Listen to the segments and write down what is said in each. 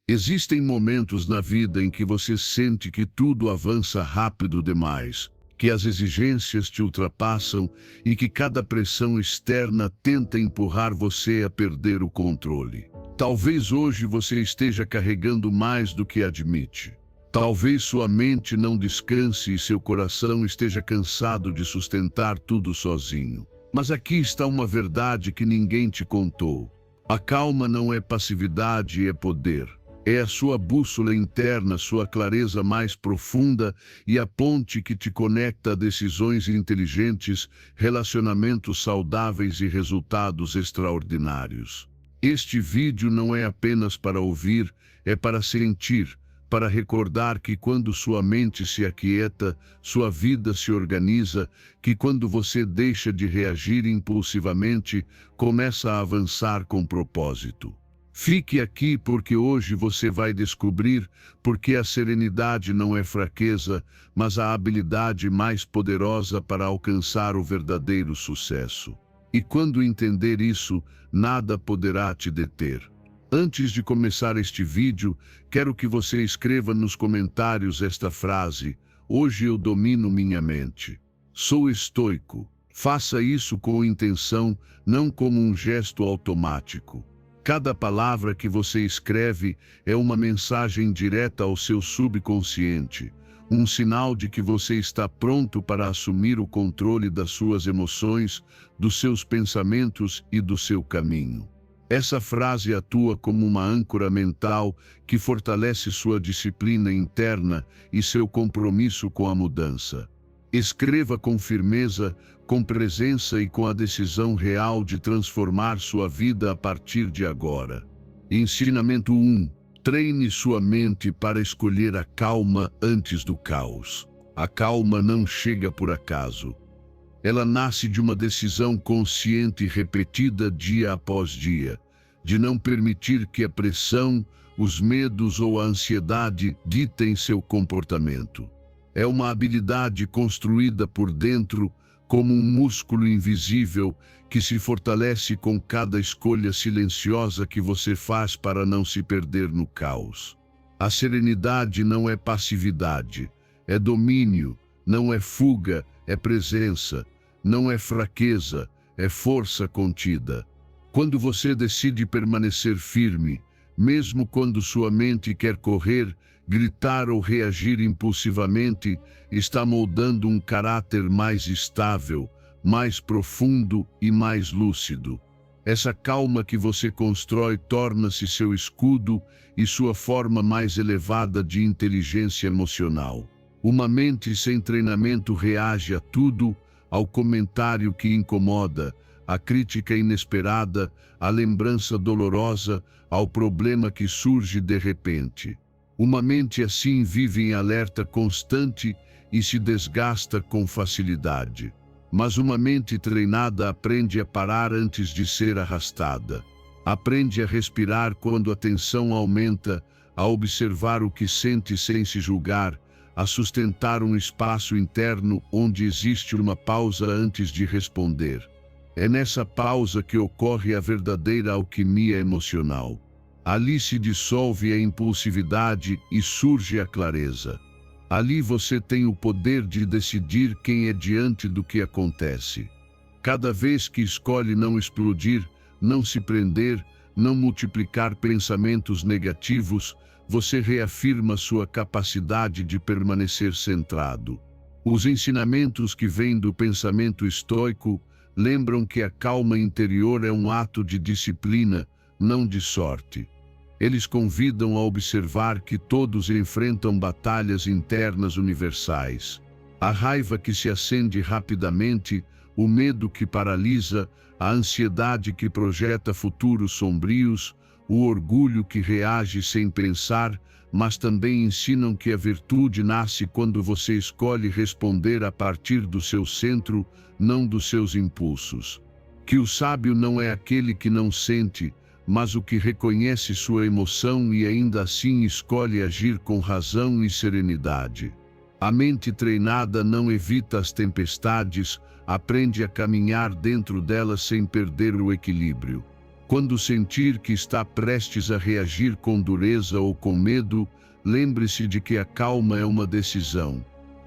Existem momentos na vida em que você sente que tudo avança rápido demais, que as exigências te ultrapassam e que cada pressão externa tenta empurrar você a perder o controle. Talvez hoje você esteja carregando mais do que admite. Talvez sua mente não descanse e seu coração esteja cansado de sustentar tudo sozinho. Mas aqui está uma verdade que ninguém te contou. A calma não é passividade, é poder. É a sua bússola interna, sua clareza mais profunda e a ponte que te conecta a decisões inteligentes, relacionamentos saudáveis e resultados extraordinários. Este vídeo não é apenas para ouvir, é para sentir, para recordar que quando sua mente se aquieta, sua vida se organiza, que quando você deixa de reagir impulsivamente, começa a avançar com propósito. Fique aqui porque hoje você vai descobrir porque a serenidade não é fraqueza, mas a habilidade mais poderosa para alcançar o verdadeiro sucesso. E quando entender isso, nada poderá te deter. Antes de começar este vídeo, quero que você escreva nos comentários esta frase: hoje eu domino minha mente. Sou estoico. Faça isso com intenção, não como um gesto automático. Cada palavra que você escreve é uma mensagem direta ao seu subconsciente, um sinal de que você está pronto para assumir o controle das suas emoções, dos seus pensamentos e do seu caminho. Essa frase atua como uma âncora mental que fortalece sua disciplina interna e seu compromisso com a mudança. Escreva com firmeza, com presença e com a decisão real de transformar sua vida a partir de agora. Ensinamento 1. Treine sua mente para escolher a calma antes do caos. A calma não chega por acaso. Ela nasce de uma decisão consciente e repetida dia após dia, de não permitir que a pressão, os medos ou a ansiedade ditem seu comportamento. É uma habilidade construída por dentro, como um músculo invisível que se fortalece com cada escolha silenciosa que você faz para não se perder no caos. A serenidade não é passividade, é domínio, não é fuga, é presença, não é fraqueza, é força contida. Quando você decide permanecer firme, mesmo quando sua mente quer correr, gritar ou reagir impulsivamente, está moldando um caráter mais estável, mais profundo e mais lúcido. Essa calma que você constrói torna-se seu escudo e sua forma mais elevada de inteligência emocional. Uma mente sem treinamento reage a tudo, ao comentário que incomoda, à crítica inesperada, à lembrança dolorosa, ao problema que surge de repente. Uma mente assim vive em alerta constante e se desgasta com facilidade. Mas uma mente treinada aprende a parar antes de ser arrastada. Aprende a respirar quando a tensão aumenta, a observar o que sente sem se julgar, a sustentar um espaço interno onde existe uma pausa antes de responder. É nessa pausa que ocorre a verdadeira alquimia emocional. Ali se dissolve a impulsividade e surge a clareza. Ali você tem o poder de decidir quem é diante do que acontece. Cada vez que escolhe não explodir, não se prender, não multiplicar pensamentos negativos, você reafirma sua capacidade de permanecer centrado. Os ensinamentos que vêm do pensamento estoico lembram que a calma interior é um ato de disciplina, não de sorte. Eles convidam a observar que todos enfrentam batalhas internas universais. A raiva que se acende rapidamente, o medo que paralisa, a ansiedade que projeta futuros sombrios, o orgulho que reage sem pensar, mas também ensinam que a virtude nasce quando você escolhe responder a partir do seu centro, não dos seus impulsos. Que o sábio não é aquele que não sente, mas o que reconhece sua emoção e ainda assim escolhe agir com razão e serenidade. A mente treinada não evita as tempestades, aprende a caminhar dentro delas sem perder o equilíbrio. Quando sentir que está prestes a reagir com dureza ou com medo, lembre-se de que a calma é uma decisão.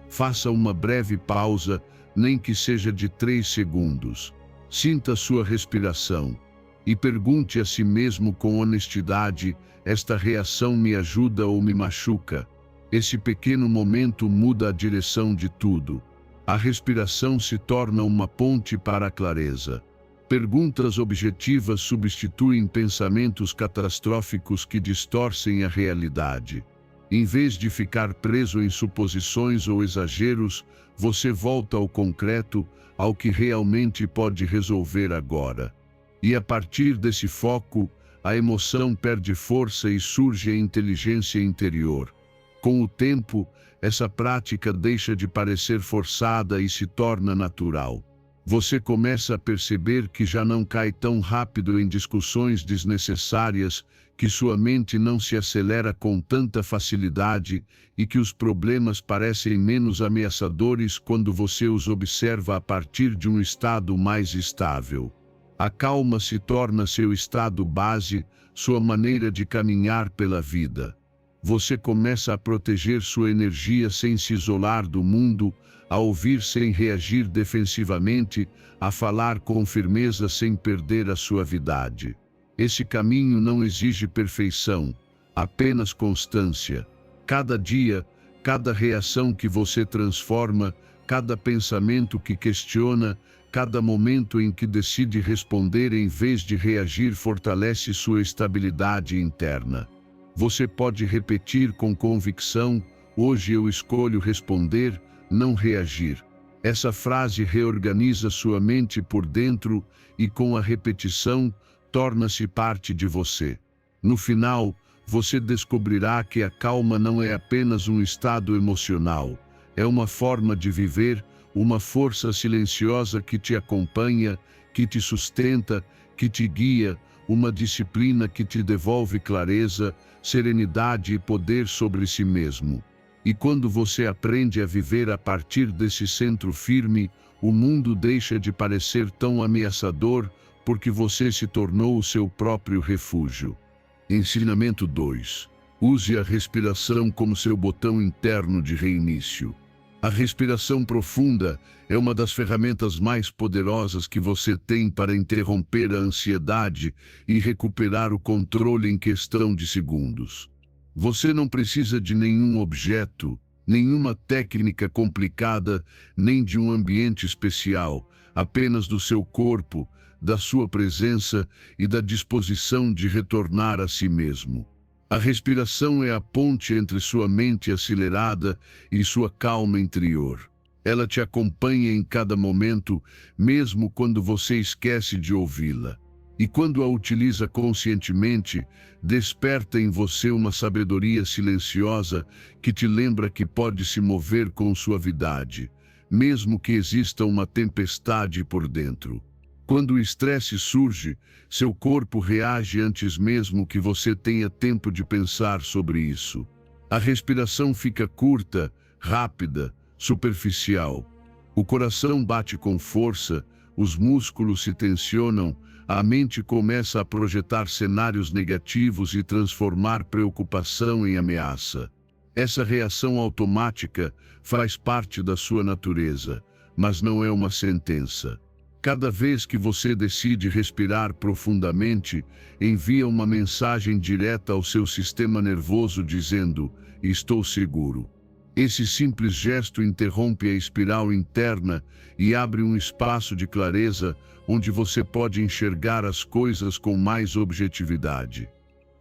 Faça uma breve pausa, nem que seja de 3 segundos. Sinta sua respiração e pergunte a si mesmo com honestidade: esta reação me ajuda ou me machuca? Esse pequeno momento muda a direção de tudo. A respiração se torna uma ponte para a clareza. Perguntas objetivas substituem pensamentos catastróficos que distorcem a realidade. Em vez de ficar preso em suposições ou exageros, você volta ao concreto, ao que realmente pode resolver agora. E a partir desse foco, a emoção perde força e surge a inteligência interior. Com o tempo, essa prática deixa de parecer forçada e se torna natural. Você começa a perceber que já não cai tão rápido em discussões desnecessárias, que sua mente não se acelera com tanta facilidade e que os problemas parecem menos ameaçadores quando você os observa a partir de um estado mais estável. A calma se torna seu estado base, sua maneira de caminhar pela vida. Você começa a proteger sua energia sem se isolar do mundo, a ouvir sem reagir defensivamente, a falar com firmeza sem perder a suavidade. Esse caminho não exige perfeição, apenas constância. Cada dia, cada reação que você transforma, cada pensamento que questiona, cada momento em que decide responder em vez de reagir fortalece sua estabilidade interna. Você pode repetir com convicção: hoje eu escolho responder, não reagir. Essa frase reorganiza sua mente por dentro e, com a repetição, torna-se parte de você. No final, você descobrirá que a calma não é apenas um estado emocional, é uma forma de viver, uma força silenciosa que te acompanha, que te sustenta, que te guia, uma disciplina que te devolve clareza, serenidade e poder sobre si mesmo. E quando você aprende a viver a partir desse centro firme, o mundo deixa de parecer tão ameaçador, porque você se tornou o seu próprio refúgio. Ensinamento 2. Use a respiração como seu botão interno de reinício. A respiração profunda é uma das ferramentas mais poderosas que você tem para interromper a ansiedade e recuperar o controle em questão de segundos. Você não precisa de nenhum objeto, nenhuma técnica complicada, nem de um ambiente especial, apenas do seu corpo, da sua presença e da disposição de retornar a si mesmo. A respiração é a ponte entre sua mente acelerada e sua calma interior. Ela te acompanha em cada momento, mesmo quando você esquece de ouvi-la. E quando a utiliza conscientemente, desperta em você uma sabedoria silenciosa que te lembra que pode se mover com suavidade, mesmo que exista uma tempestade por dentro. Quando o estresse surge, seu corpo reage antes mesmo que você tenha tempo de pensar sobre isso. A respiração fica curta, rápida, superficial. O coração bate com força, os músculos se tensionam, a mente começa a projetar cenários negativos e transformar preocupação em ameaça. Essa reação automática faz parte da sua natureza, mas não é uma sentença. Cada vez que você decide respirar profundamente, envia uma mensagem direta ao seu sistema nervoso dizendo: estou seguro. Esse simples gesto interrompe a espiral interna e abre um espaço de clareza onde você pode enxergar as coisas com mais objetividade.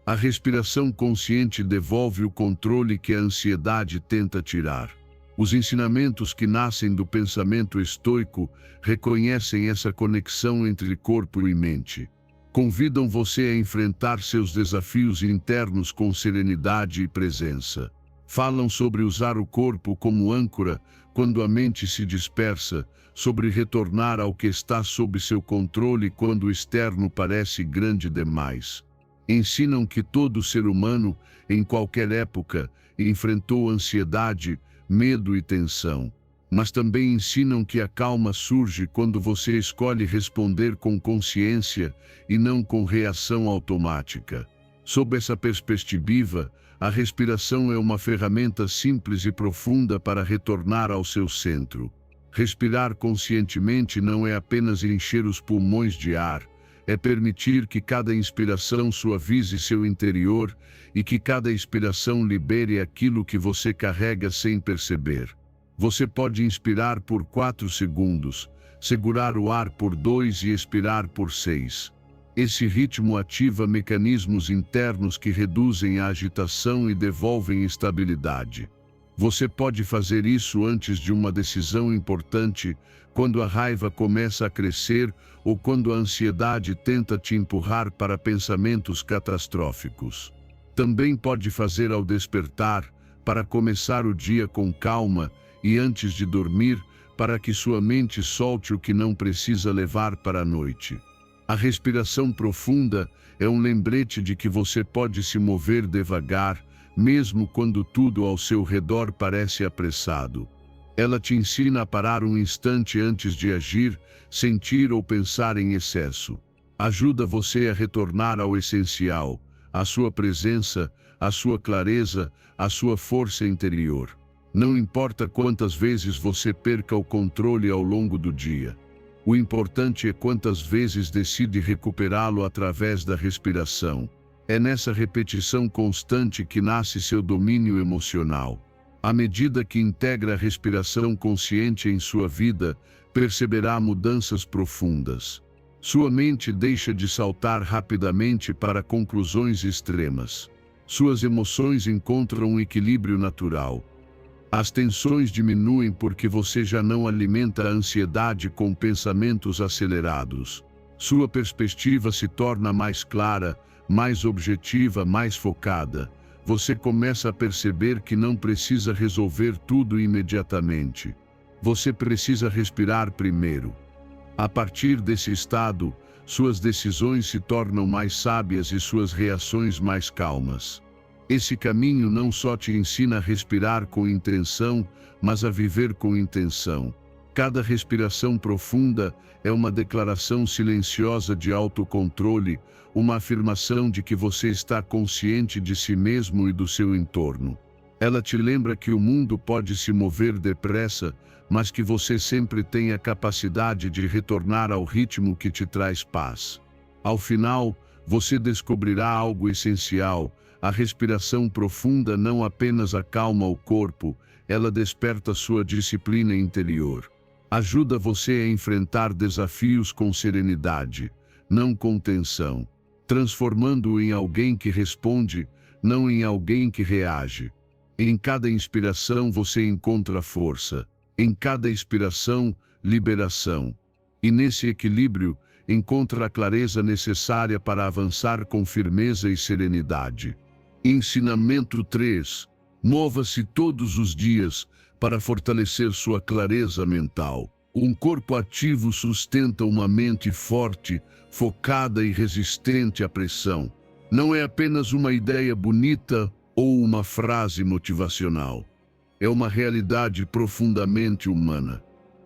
A respiração consciente devolve o controle que a ansiedade tenta tirar. Os ensinamentos que nascem do pensamento estoico reconhecem essa conexão entre corpo e mente. Convidam você a enfrentar seus desafios internos com serenidade e presença. Falam sobre usar o corpo como âncora quando a mente se dispersa, sobre retornar ao que está sob seu controle quando o externo parece grande demais. Ensinam que todo ser humano, em qualquer época, enfrentou ansiedade, medo e tensão. mas também ensinam que a calma surge quando você escolhe responder com consciência e não com reação automática. Sob essa perspectiva, a respiração é uma ferramenta simples e profunda para retornar ao seu centro. Respirar conscientemente não é apenas encher os pulmões de ar, é permitir que cada inspiração suavize seu interior e que cada expiração libere aquilo que você carrega sem perceber. Você pode inspirar por 4 segundos, segurar o ar por 2 e expirar por 6. Esse ritmo ativa mecanismos internos que reduzem a agitação e devolvem estabilidade. Você pode fazer isso antes de uma decisão importante, quando a raiva começa a crescer ou quando a ansiedade tenta te empurrar para pensamentos catastróficos. Também pode fazer ao despertar, para começar o dia com calma, e antes de dormir, para que sua mente solte o que não precisa levar para a noite. A respiração profunda é um lembrete de que você pode se mover devagar, mesmo quando tudo ao seu redor parece apressado. Ela te ensina a parar um instante antes de agir, sentir ou pensar em excesso. Ajuda você a retornar ao essencial, à sua presença, à sua clareza, à sua força interior. Não importa quantas vezes você perca o controle ao longo do dia. O importante é quantas vezes decide recuperá-lo através da respiração. É nessa repetição constante que nasce seu domínio emocional. À medida que integra a respiração consciente em sua vida, perceberá mudanças profundas. Sua mente deixa de saltar rapidamente para conclusões extremas. Suas emoções encontram um equilíbrio natural. As tensões diminuem porque você já não alimenta a ansiedade com pensamentos acelerados. Sua perspectiva se torna mais clara, mais objetiva, mais focada. Você começa a perceber que não precisa resolver tudo imediatamente. Você precisa respirar primeiro. A partir desse estado, suas decisões se tornam mais sábias e suas reações mais calmas. Esse caminho não só te ensina a respirar com intenção, mas a viver com intenção. Cada respiração profunda é uma declaração silenciosa de autocontrole, uma afirmação de que você está consciente de si mesmo e do seu entorno. Ela te lembra que o mundo pode se mover depressa, mas que você sempre tem a capacidade de retornar ao ritmo que te traz paz. Ao final, você descobrirá algo essencial. A respiração profunda não apenas acalma o corpo, ela desperta sua disciplina interior. Ajuda você a enfrentar desafios com serenidade, não com tensão, transformando-o em alguém que responde, não em alguém que reage. Em cada inspiração você encontra força, em cada expiração, liberação. E nesse equilíbrio, encontra a clareza necessária para avançar com firmeza e serenidade. Ensinamento 3. Mova-se todos os dias para fortalecer sua clareza mental. Um corpo ativo sustenta uma mente forte, focada e resistente à pressão. Não é apenas uma ideia bonita ou uma frase motivacional. É uma realidade profundamente humana.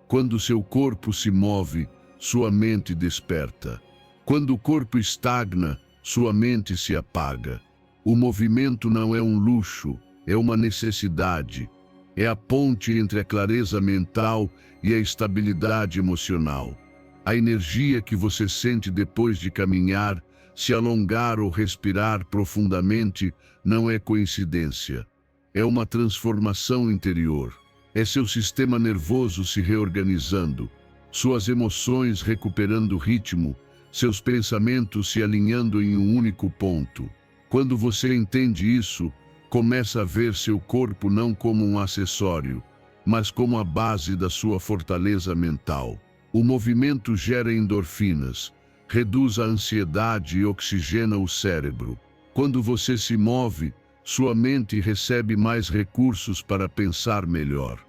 Quando seu corpo se move, sua mente desperta. Quando o corpo estagna, sua mente se apaga. O movimento não é um luxo, é uma necessidade. É a ponte entre a clareza mental e a estabilidade emocional. A energia que você sente depois de caminhar, se alongar ou respirar profundamente, não é coincidência. É uma transformação interior. É seu sistema nervoso se reorganizando, suas emoções recuperando ritmo, seus pensamentos se alinhando em um único ponto. Quando você entende isso, começa a ver seu corpo não como um acessório, mas como a base da sua fortaleza mental. O movimento gera endorfinas, reduz a ansiedade e oxigena o cérebro. Quando você se move, sua mente recebe mais recursos para pensar melhor.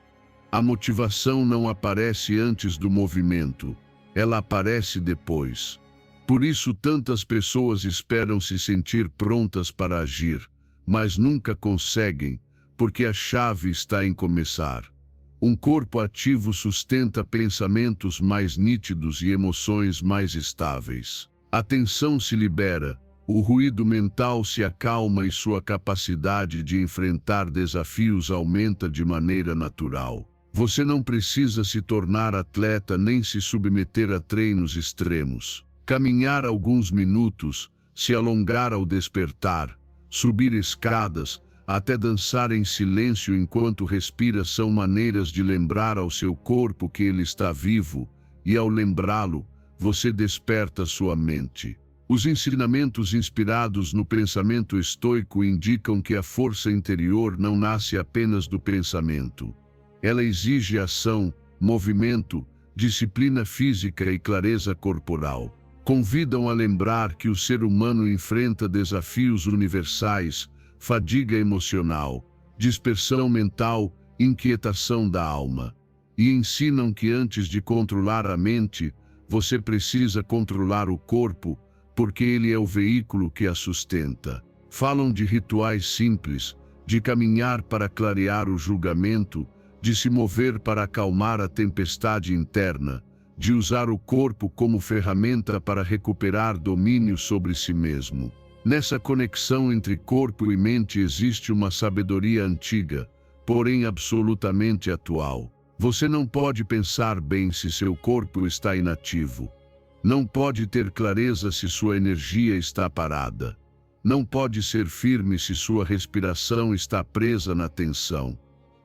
A motivação não aparece antes do movimento, ela aparece depois. Por isso tantas pessoas esperam se sentir prontas para agir, mas nunca conseguem, porque a chave está em começar. Um corpo ativo sustenta pensamentos mais nítidos e emoções mais estáveis. A tensão se libera, o ruído mental se acalma e sua capacidade de enfrentar desafios aumenta de maneira natural. Você não precisa se tornar atleta nem se submeter a treinos extremos. Caminhar alguns minutos, se alongar ao despertar, subir escadas, até dançar em silêncio enquanto respira são maneiras de lembrar ao seu corpo que ele está vivo, e ao lembrá-lo, você desperta sua mente. Os ensinamentos inspirados no pensamento estoico indicam que a força interior não nasce apenas do pensamento. Ela exige ação, movimento, disciplina física e clareza corporal. Convidam a lembrar que o ser humano enfrenta desafios universais, fadiga emocional, dispersão mental, inquietação da alma. E ensinam que antes de controlar a mente, você precisa controlar o corpo, porque ele é o veículo que a sustenta. Falam de rituais simples, de caminhar para clarear o julgamento, de se mover para acalmar a tempestade interna, de usar o corpo como ferramenta para recuperar domínio sobre si mesmo. Nessa conexão entre corpo e mente existe uma sabedoria antiga, porém absolutamente atual. Você não pode pensar bem se seu corpo está inativo. Não pode ter clareza se sua energia está parada. Não pode ser firme se sua respiração está presa na tensão.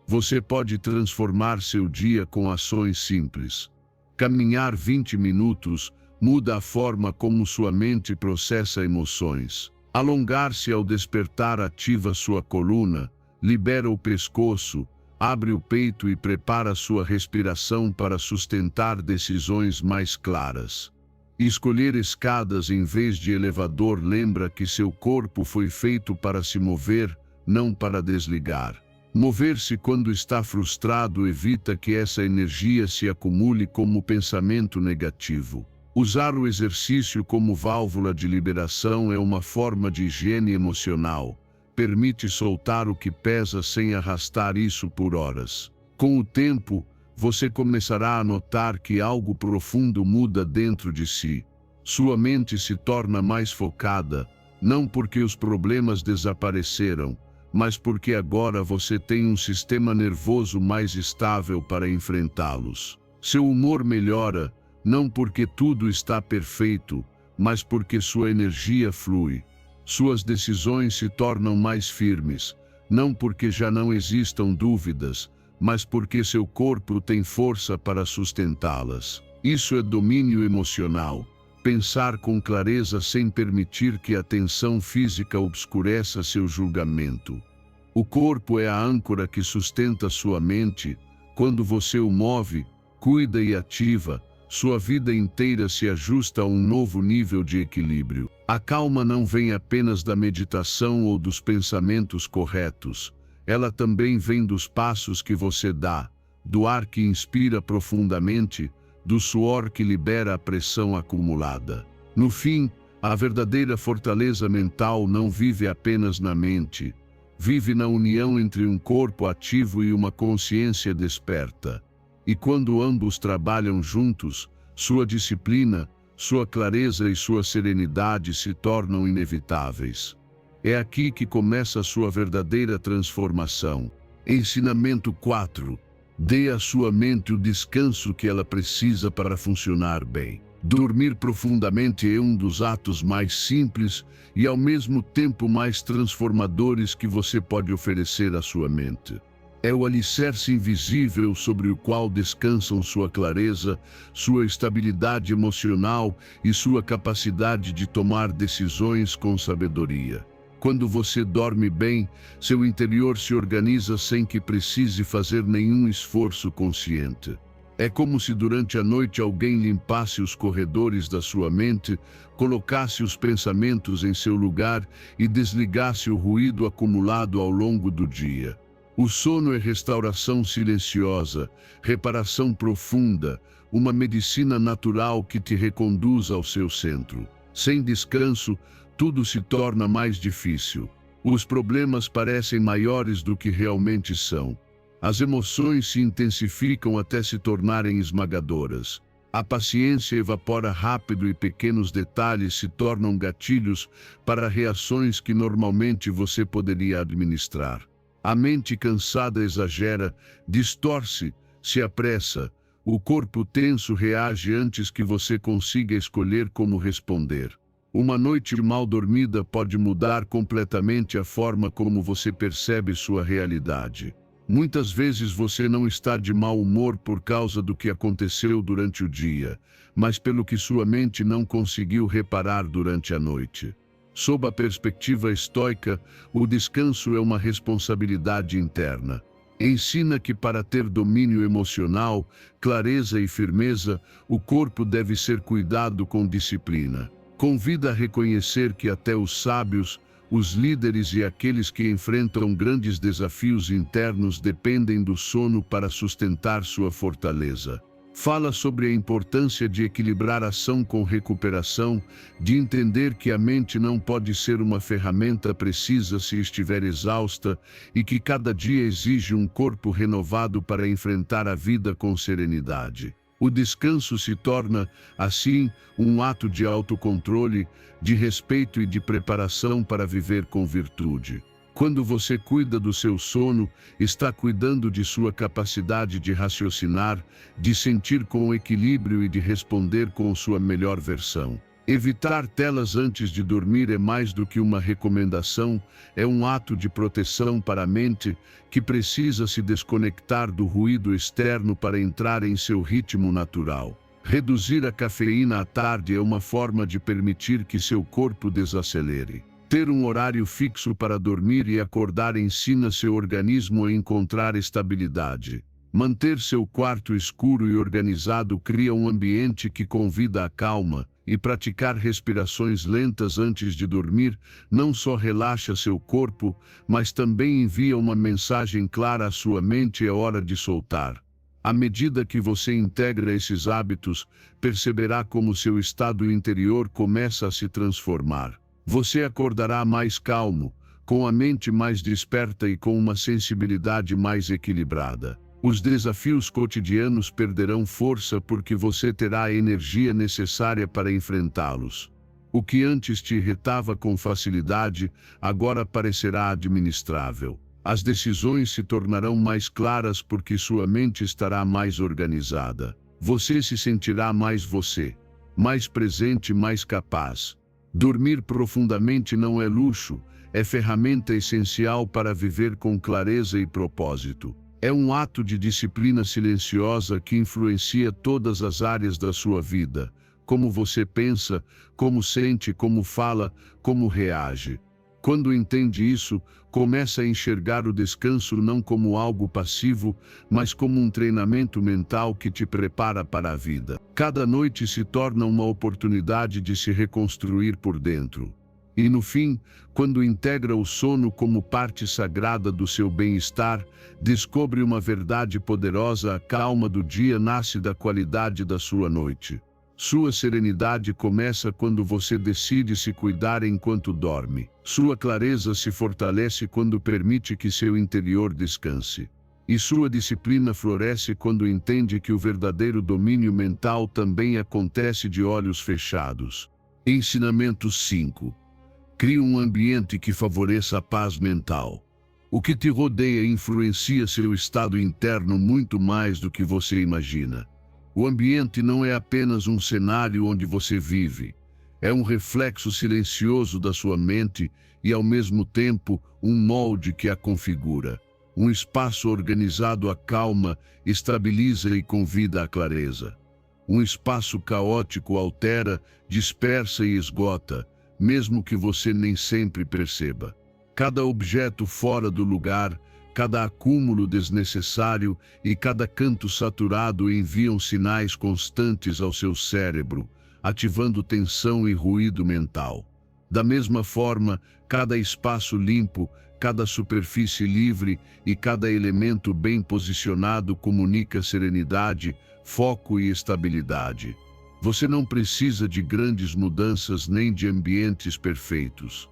Você pode transformar seu dia com ações simples. Caminhar 20 minutos muda a forma como sua mente processa emoções. Alongar-se ao despertar ativa sua coluna, libera o pescoço, abre o peito e prepara sua respiração para sustentar decisões mais claras. Escolher escadas em vez de elevador lembra que seu corpo foi feito para se mover, não para desligar. Mover-se quando está frustrado evita que essa energia se acumule como pensamento negativo. Usar o exercício como válvula de liberação é uma forma de higiene emocional. Permite soltar o que pesa sem arrastar isso por horas. Com o tempo, você começará a notar que algo profundo muda dentro de si. Sua mente se torna mais focada, não porque os problemas desapareceram, mas porque agora você tem um sistema nervoso mais estável para enfrentá-los. Seu humor melhora, não porque tudo está perfeito, mas porque sua energia flui. Suas decisões se tornam mais firmes, não porque já não existam dúvidas, mas porque seu corpo tem força para sustentá-las. Isso é domínio emocional. Pensar com clareza sem permitir que a tensão física obscureça seu julgamento. O corpo é a âncora que sustenta sua mente. Quando você o move, cuida e ativa, sua vida inteira se ajusta a um novo nível de equilíbrio. A calma não vem apenas da meditação ou dos pensamentos corretos. Ela também vem dos passos que você dá, do ar que inspira profundamente, do suor que libera a pressão acumulada. No fim, a verdadeira fortaleza mental não vive apenas na mente. Vive na união entre um corpo ativo e uma consciência desperta. E quando ambos trabalham juntos, sua disciplina, sua clareza e sua serenidade se tornam inevitáveis. É aqui que começa a sua verdadeira transformação. Ensinamento 4. Dê à sua mente o descanso que ela precisa para funcionar bem. Dormir profundamente é um dos atos mais simples e ao mesmo tempo mais transformadores que você pode oferecer à sua mente. É o alicerce invisível sobre o qual descansam sua clareza, sua estabilidade emocional e sua capacidade de tomar decisões com sabedoria. Quando você dorme bem, seu interior se organiza sem que precise fazer nenhum esforço consciente. É como se durante a noite alguém limpasse os corredores da sua mente, colocasse os pensamentos em seu lugar e desligasse o ruído acumulado ao longo do dia. O sono é restauração silenciosa, reparação profunda, uma medicina natural que te reconduz ao seu centro. Sem descanso, tudo se torna mais difícil. Os problemas parecem maiores do que realmente são. As emoções se intensificam até se tornarem esmagadoras. A paciência evapora rápido e pequenos detalhes se tornam gatilhos para reações que normalmente você poderia administrar. A mente cansada exagera, distorce, se apressa. O corpo tenso reage antes que você consiga escolher como responder. Uma noite mal dormida pode mudar completamente a forma como você percebe sua realidade. Muitas vezes você não está de mau humor por causa do que aconteceu durante o dia, mas pelo que sua mente não conseguiu reparar durante a noite. Sob a perspectiva estoica, o descanso é uma responsabilidade interna. Ensina que para ter domínio emocional, clareza e firmeza, o corpo deve ser cuidado com disciplina. Convida a reconhecer que até os sábios, os líderes e aqueles que enfrentam grandes desafios internos dependem do sono para sustentar sua fortaleza. Fala sobre a importância de equilibrar ação com recuperação, de entender que a mente não pode ser uma ferramenta precisa se estiver exausta e que cada dia exige um corpo renovado para enfrentar a vida com serenidade. O descanso se torna, assim, um ato de autocontrole, de respeito e de preparação para viver com virtude. Quando você cuida do seu sono, está cuidando de sua capacidade de raciocinar, de sentir com equilíbrio e de responder com sua melhor versão. Evitar telas antes de dormir é mais do que uma recomendação, é um ato de proteção para a mente que precisa se desconectar do ruído externo para entrar em seu ritmo natural. Reduzir a cafeína à tarde é uma forma de permitir que seu corpo desacelere. Ter um horário fixo para dormir e acordar ensina seu organismo a encontrar estabilidade. Manter seu quarto escuro e organizado cria um ambiente que convida à calma, e praticar respirações lentas antes de dormir não só relaxa seu corpo, mas também envia uma mensagem clara à sua mente: é hora de soltar. À medida que você integra esses hábitos, perceberá como seu estado interior começa a se transformar. Você acordará mais calmo, com a mente mais desperta e com uma sensibilidade mais equilibrada. Os desafios cotidianos perderão força porque você terá a energia necessária para enfrentá-los. O que antes te irritava com facilidade, agora parecerá administrável. As decisões se tornarão mais claras porque sua mente estará mais organizada. Você se sentirá mais você, mais presente, mais capaz. Dormir profundamente não é luxo, é ferramenta essencial para viver com clareza e propósito. É um ato de disciplina silenciosa que influencia todas as áreas da sua vida. Como você pensa, como sente, como fala, como reage. Quando entende isso, começa a enxergar o descanso não como algo passivo, mas como um treinamento mental que te prepara para a vida. Cada noite se torna uma oportunidade de se reconstruir por dentro. E no fim, quando integra o sono como parte sagrada do seu bem-estar, descobre uma verdade poderosa: a calma do dia nasce da qualidade da sua noite. Sua serenidade começa quando você decide se cuidar enquanto dorme. Sua clareza se fortalece quando permite que seu interior descanse. E sua disciplina floresce quando entende que o verdadeiro domínio mental também acontece de olhos fechados. Ensinamento 5. Crie um ambiente que favoreça a paz mental. O que te rodeia influencia seu estado interno muito mais do que você imagina. O ambiente não é apenas um cenário onde você vive. É um reflexo silencioso da sua mente e, ao mesmo tempo, um molde que a configura. Um espaço organizado acalma, estabiliza e convida à clareza. Um espaço caótico altera, dispersa e esgota, mesmo que você nem sempre perceba. Cada objeto fora do lugar, cada acúmulo desnecessário e cada canto saturado enviam sinais constantes ao seu cérebro, ativando tensão e ruído mental. Da mesma forma, cada espaço limpo, cada superfície livre e cada elemento bem posicionado comunica serenidade, foco e estabilidade. Você não precisa de grandes mudanças nem de ambientes perfeitos.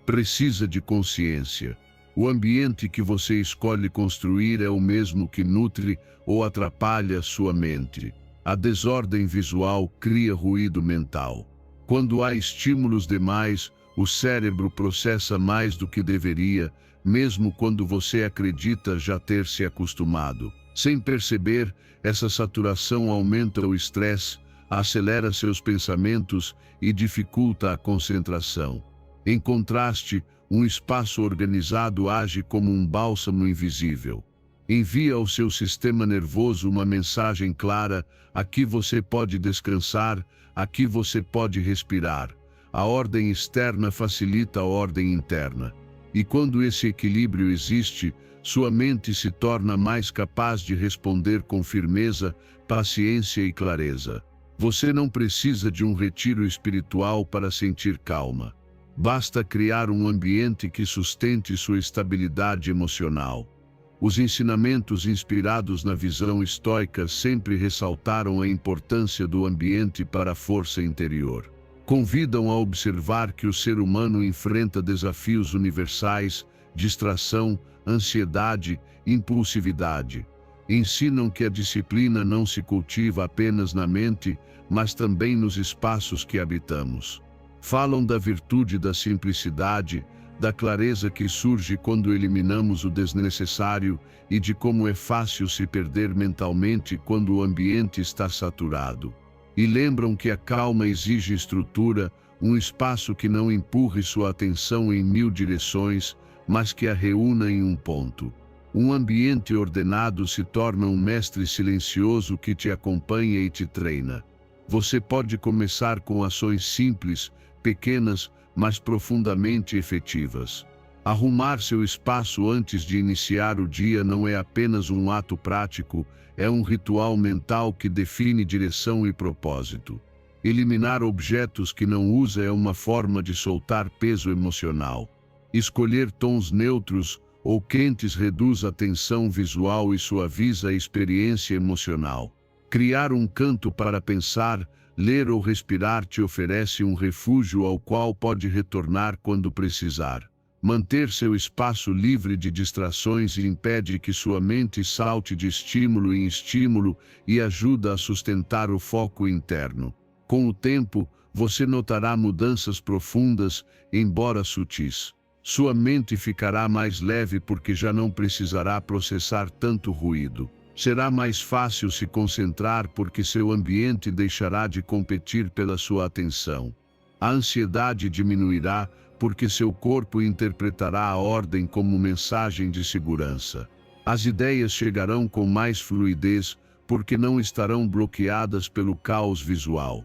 Precisa de consciência. O ambiente que você escolhe construir é o mesmo que nutre ou atrapalha sua mente. A desordem visual cria ruído mental. Quando há estímulos demais, o cérebro processa mais do que deveria, mesmo quando você acredita já ter se acostumado. Sem perceber, essa saturação aumenta o estresse, acelera seus pensamentos e dificulta a concentração. Em contraste, um espaço organizado age como um bálsamo invisível. Envia ao seu sistema nervoso uma mensagem clara: aqui você pode descansar, aqui você pode respirar. A ordem externa facilita a ordem interna. E quando esse equilíbrio existe, sua mente se torna mais capaz de responder com firmeza, paciência e clareza. Você não precisa de um retiro espiritual para sentir calma. Basta criar um ambiente que sustente sua estabilidade emocional. Os ensinamentos inspirados na visão estoica sempre ressaltaram a importância do ambiente para a força interior. Convidam a observar que o ser humano enfrenta desafios universais, distração, ansiedade, impulsividade. Ensinam que a disciplina não se cultiva apenas na mente, mas também nos espaços que habitamos. Falam da virtude da simplicidade, da clareza que surge quando eliminamos o desnecessário e de como é fácil se perder mentalmente quando o ambiente está saturado. E lembram que a calma exige estrutura, um espaço que não empurre sua atenção em 1000 direções, mas que a reúna em um ponto. Um ambiente ordenado se torna um mestre silencioso que te acompanha e te treina. Você pode começar com ações simples, pequenas, mas profundamente efetivas. Arrumar seu espaço antes de iniciar o dia não é apenas um ato prático, é um ritual mental que define direção e propósito. Eliminar objetos que não usa é uma forma de soltar peso emocional. Escolher tons neutros ou quentes reduz a tensão visual e suaviza a experiência emocional. Criar um canto para pensar, ler ou respirar te oferece um refúgio ao qual pode retornar quando precisar. Manter seu espaço livre de distrações impede que sua mente salte de estímulo em estímulo e ajuda a sustentar o foco interno. Com o tempo, você notará mudanças profundas, embora sutis. Sua mente ficará mais leve porque já não precisará processar tanto ruído. Será mais fácil se concentrar porque seu ambiente deixará de competir pela sua atenção. A ansiedade diminuirá porque seu corpo interpretará a ordem como mensagem de segurança. As ideias chegarão com mais fluidez porque não estarão bloqueadas pelo caos visual.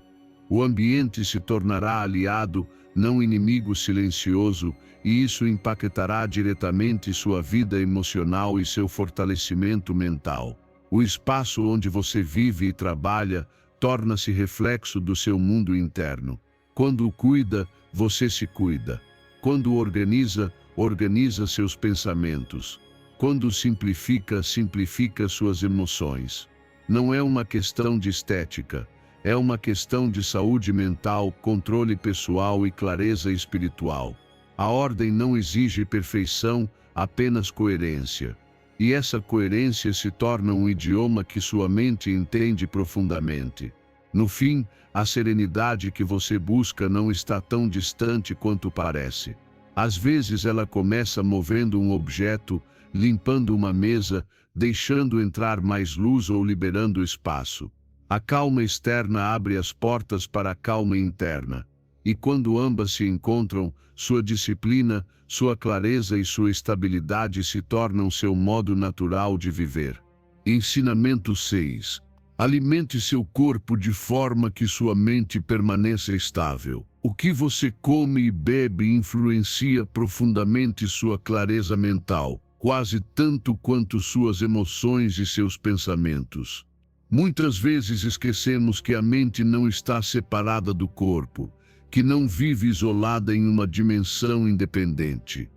O ambiente se tornará aliado, não inimigo silencioso, e isso impactará diretamente sua vida emocional e seu fortalecimento mental. O espaço onde você vive e trabalha torna-se reflexo do seu mundo interno. Quando o cuida, você se cuida. Quando organiza, organiza seus pensamentos. Quando simplifica, simplifica suas emoções. Não é uma questão de estética, é uma questão de saúde mental, controle pessoal e clareza espiritual. A ordem não exige perfeição, apenas coerência. E essa coerência se torna um idioma que sua mente entende profundamente. No fim, a serenidade que você busca não está tão distante quanto parece. Às vezes ela começa movendo um objeto, limpando uma mesa, deixando entrar mais luz ou liberando espaço. A calma externa abre as portas para a calma interna. E quando ambas se encontram, sua disciplina, sua clareza e sua estabilidade se tornam seu modo natural de viver. Ensinamento 6. Alimente seu corpo de forma que sua mente permaneça estável. O que você come e bebe influencia profundamente sua clareza mental, quase tanto quanto suas emoções e seus pensamentos. Muitas vezes esquecemos que a mente não está separada do corpo, que não vive isolada em uma dimensão independente.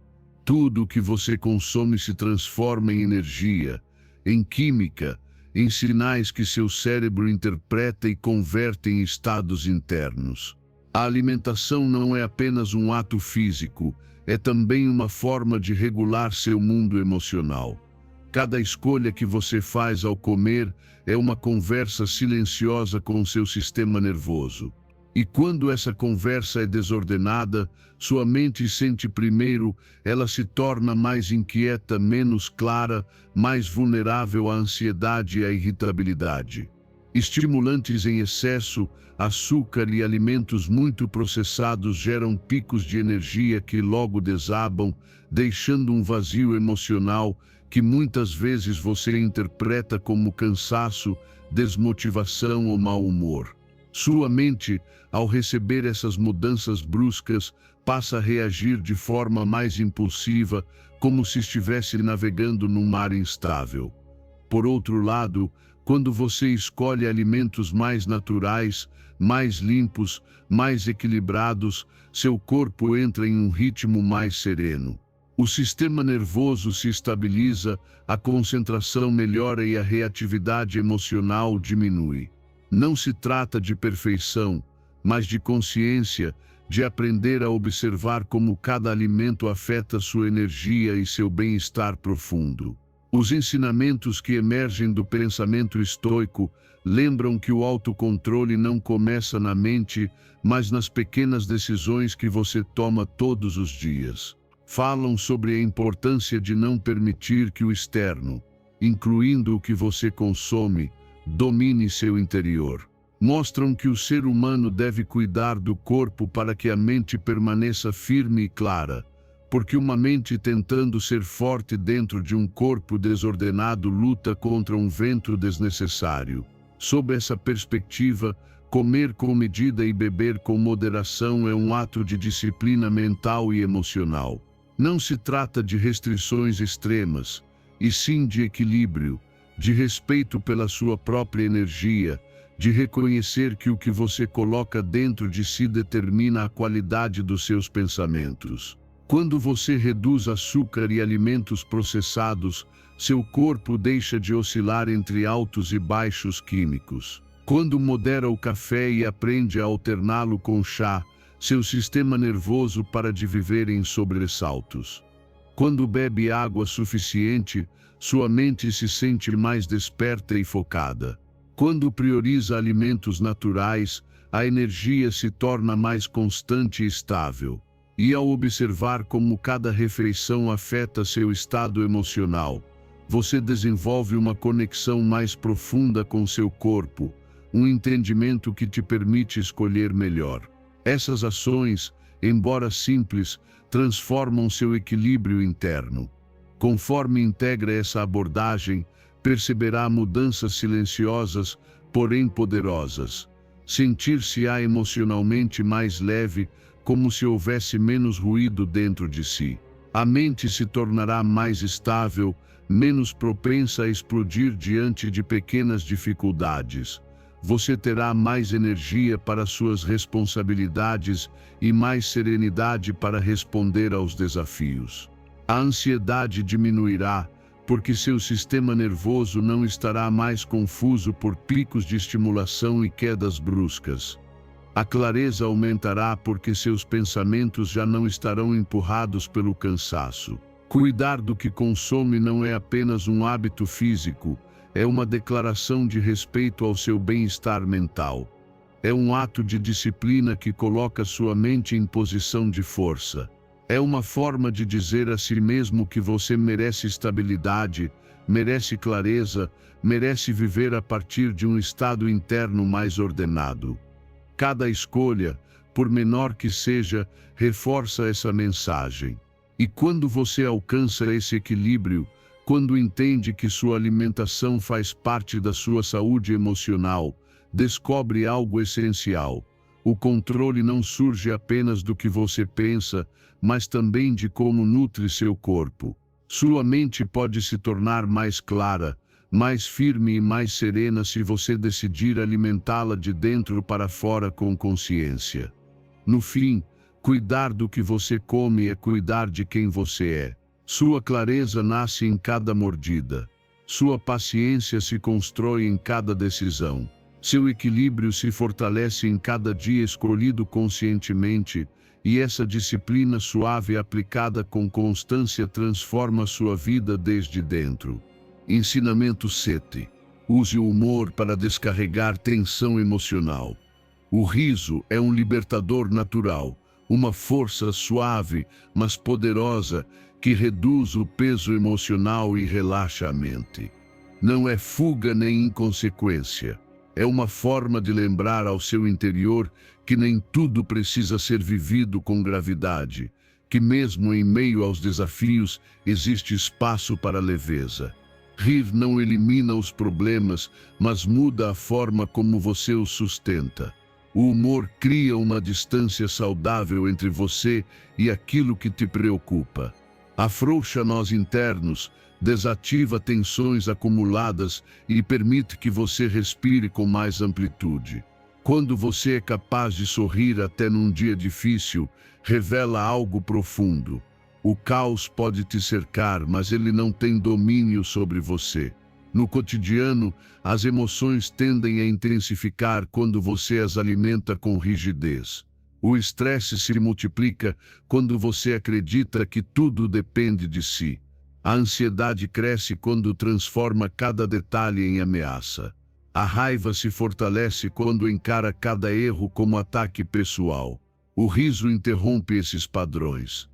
Tudo o que você consome se transforma em energia, em química, em sinais que seu cérebro interpreta e converte em estados internos. A alimentação não é apenas um ato físico, é também uma forma de regular seu mundo emocional. Cada escolha que você faz ao comer é uma conversa silenciosa com o seu sistema nervoso. E quando essa conversa é desordenada, sua mente sente primeiro, ela se torna mais inquieta, menos clara, mais vulnerável à ansiedade e à irritabilidade. Estimulantes em excesso, açúcar e alimentos muito processados geram picos de energia que logo desabam, deixando um vazio emocional que muitas vezes você interpreta como cansaço, desmotivação ou mau humor. Sua mente, ao receber essas mudanças bruscas, passa a reagir de forma mais impulsiva, como se estivesse navegando num mar instável. Por outro lado, quando você escolhe alimentos mais naturais, mais limpos, mais equilibrados, seu corpo entra em um ritmo mais sereno. O sistema nervoso se estabiliza, a concentração melhora e a reatividade emocional diminui. Não se trata de perfeição, mas de consciência, de aprender a observar como cada alimento afeta sua energia e seu bem-estar profundo. Os ensinamentos que emergem do pensamento estoico lembram que o autocontrole não começa na mente, mas nas pequenas decisões que você toma todos os dias. Falam sobre a importância de não permitir que o externo, incluindo o que você consome, domine seu interior. Mostram que o ser humano deve cuidar do corpo para que a mente permaneça firme e clara, porque uma mente tentando ser forte dentro de um corpo desordenado luta contra um vento desnecessário. Sob essa perspectiva, comer com medida e beber com moderação é um ato de disciplina mental e emocional. Não se trata de restrições extremas, e sim de equilíbrio, de respeito pela sua própria energia, de reconhecer que o que você coloca dentro de si determina a qualidade dos seus pensamentos. Quando você reduz açúcar e alimentos processados, seu corpo deixa de oscilar entre altos e baixos químicos. Quando modera o café e aprende a alterná-lo com chá, seu sistema nervoso para de viver em sobressaltos. Quando bebe água suficiente, sua mente se sente mais desperta e focada. Quando prioriza alimentos naturais, a energia se torna mais constante e estável. E ao observar como cada refeição afeta seu estado emocional, você desenvolve uma conexão mais profunda com seu corpo, um entendimento que te permite escolher melhor. Essas ações, embora simples, transformam seu equilíbrio interno. Conforme integra essa abordagem, perceberá mudanças silenciosas, porém poderosas. Sentir-se-á emocionalmente mais leve, como se houvesse menos ruído dentro de si. A mente se tornará mais estável, menos propensa a explodir diante de pequenas dificuldades. Você terá mais energia para suas responsabilidades e mais serenidade para responder aos desafios. A ansiedade diminuirá, porque seu sistema nervoso não estará mais confuso por picos de estimulação e quedas bruscas. A clareza aumentará porque seus pensamentos já não estarão empurrados pelo cansaço. Cuidar do que consome não é apenas um hábito físico, é uma declaração de respeito ao seu bem-estar mental. É um ato de disciplina que coloca sua mente em posição de força. É uma forma de dizer a si mesmo que você merece estabilidade, merece clareza, merece viver a partir de um estado interno mais ordenado. Cada escolha, por menor que seja, reforça essa mensagem. E quando você alcança esse equilíbrio, quando entende que sua alimentação faz parte da sua saúde emocional, descobre algo essencial. O controle não surge apenas do que você pensa, mas também de como nutre seu corpo. Sua mente pode se tornar mais clara, mais firme e mais serena se você decidir alimentá-la de dentro para fora com consciência. No fim, cuidar do que você come é cuidar de quem você é. Sua clareza nasce em cada mordida. Sua paciência se constrói em cada decisão. Seu equilíbrio se fortalece em cada dia escolhido conscientemente, e essa disciplina suave aplicada com constância transforma sua vida desde dentro. Ensinamento 7. Use o humor para descarregar tensão emocional. O riso é um libertador natural, uma força suave, mas poderosa, que reduz o peso emocional e relaxa a mente. Não é fuga nem inconsequência. É uma forma de lembrar ao seu interior que nem tudo precisa ser vivido com gravidade, que mesmo em meio aos desafios existe espaço para leveza. Rir não elimina os problemas, mas muda a forma como você os sustenta. O humor cria uma distância saudável entre você e aquilo que te preocupa. Afrouxa nós internos, desativa tensões acumuladas e permite que você respire com mais amplitude. Quando você é capaz de sorrir até num dia difícil, revela algo profundo. O caos pode te cercar, mas ele não tem domínio sobre você. No cotidiano, as emoções tendem a intensificar quando você as alimenta com rigidez. O estresse se multiplica quando você acredita que tudo depende de si. A ansiedade cresce quando transforma cada detalhe em ameaça. A raiva se fortalece quando encara cada erro como ataque pessoal. O riso interrompe esses padrões.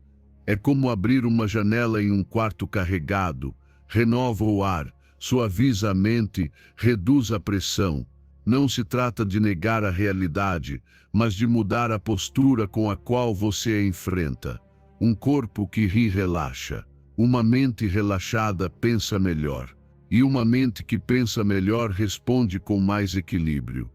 É como abrir uma janela em um quarto carregado, renova o ar, suaviza a mente, reduz a pressão. Não se trata de negar a realidade, mas de mudar a postura com a qual você a enfrenta. Um corpo que ri relaxa. Uma mente relaxada pensa melhor. E uma mente que pensa melhor responde com mais equilíbrio.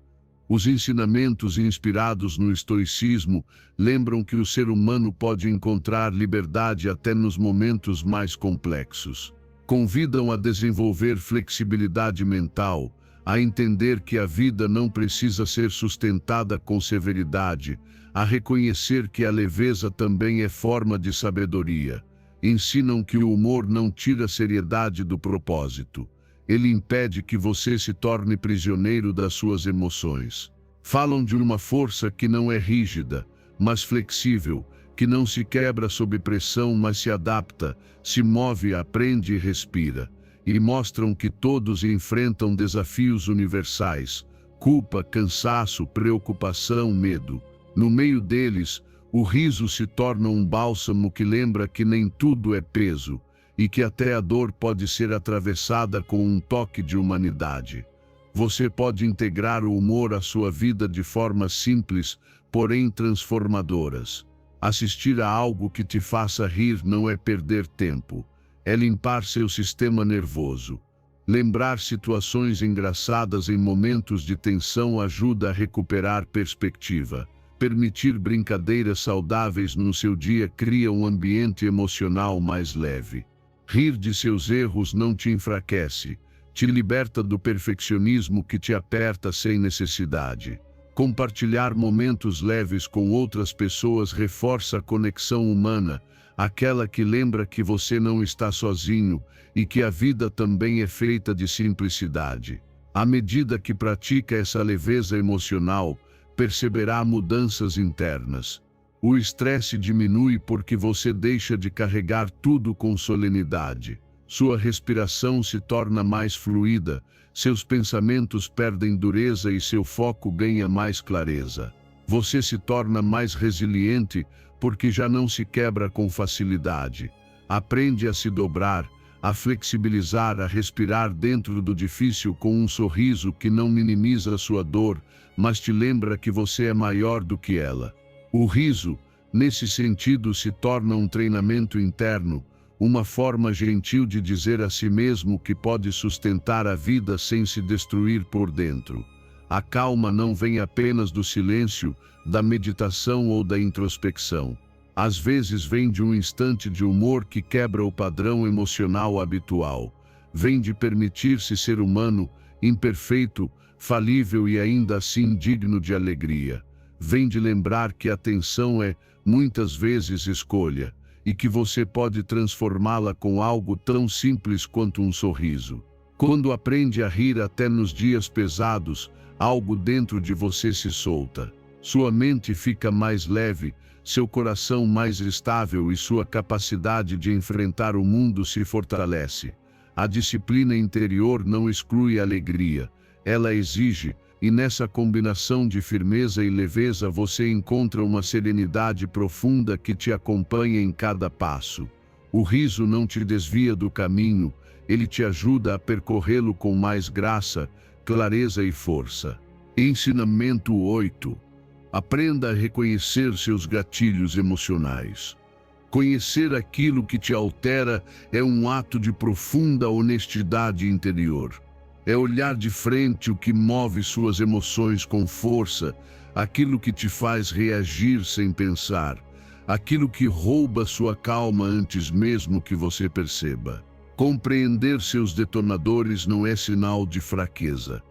Os ensinamentos inspirados no estoicismo lembram que o ser humano pode encontrar liberdade até nos momentos mais complexos. Convidam a desenvolver flexibilidade mental, a entender que a vida não precisa ser sustentada com severidade, a reconhecer que a leveza também é forma de sabedoria. Ensinam que o humor não tira a seriedade do propósito. Ele impede que você se torne prisioneiro das suas emoções. Falam de uma força que não é rígida, mas flexível, que não se quebra sob pressão, mas se adapta, se move, aprende e respira. E mostram que todos enfrentam desafios universais: culpa, cansaço, preocupação, medo. No meio deles, o riso se torna um bálsamo que lembra que nem tudo é peso, e que até a dor pode ser atravessada com um toque de humanidade. Você pode integrar o humor à sua vida de formas simples, porém transformadoras. Assistir a algo que te faça rir não é perder tempo, é limpar seu sistema nervoso. Lembrar situações engraçadas em momentos de tensão ajuda a recuperar perspectiva. Permitir brincadeiras saudáveis no seu dia cria um ambiente emocional mais leve. Rir de seus erros não te enfraquece, te liberta do perfeccionismo que te aperta sem necessidade. Compartilhar momentos leves com outras pessoas reforça a conexão humana, aquela que lembra que você não está sozinho e que a vida também é feita de simplicidade. À medida que pratica essa leveza emocional, perceberá mudanças internas. O estresse diminui porque você deixa de carregar tudo com solenidade. Sua respiração se torna mais fluida, seus pensamentos perdem dureza e seu foco ganha mais clareza. Você se torna mais resiliente porque já não se quebra com facilidade. Aprende a se dobrar, a flexibilizar, a respirar dentro do difícil com um sorriso que não minimiza a sua dor, mas te lembra que você é maior do que ela. O riso, nesse sentido, se torna um treinamento interno, uma forma gentil de dizer a si mesmo que pode sustentar a vida sem se destruir por dentro. A calma não vem apenas do silêncio, da meditação ou da introspecção. Às vezes vem de um instante de humor que quebra o padrão emocional habitual. Vem de permitir-se ser humano, imperfeito, falível e ainda assim digno de alegria. Vem de lembrar que a tensão é, muitas vezes, escolha, e que você pode transformá-la com algo tão simples quanto um sorriso. Quando aprende a rir até nos dias pesados, algo dentro de você se solta. Sua mente fica mais leve, seu coração mais estável e sua capacidade de enfrentar o mundo se fortalece. A disciplina interior não exclui a alegria, ela exige, e nessa combinação de firmeza e leveza você encontra uma serenidade profunda que te acompanha em cada passo. O riso não te desvia do caminho, ele te ajuda a percorrê-lo com mais graça, clareza e força. Ensinamento 8. Aprenda a reconhecer seus gatilhos emocionais. Conhecer aquilo que te altera é um ato de profunda honestidade interior. É olhar de frente o que move suas emoções com força, aquilo que te faz reagir sem pensar, aquilo que rouba sua calma antes mesmo que você perceba. Compreender seus detonadores não é sinal de fraqueza.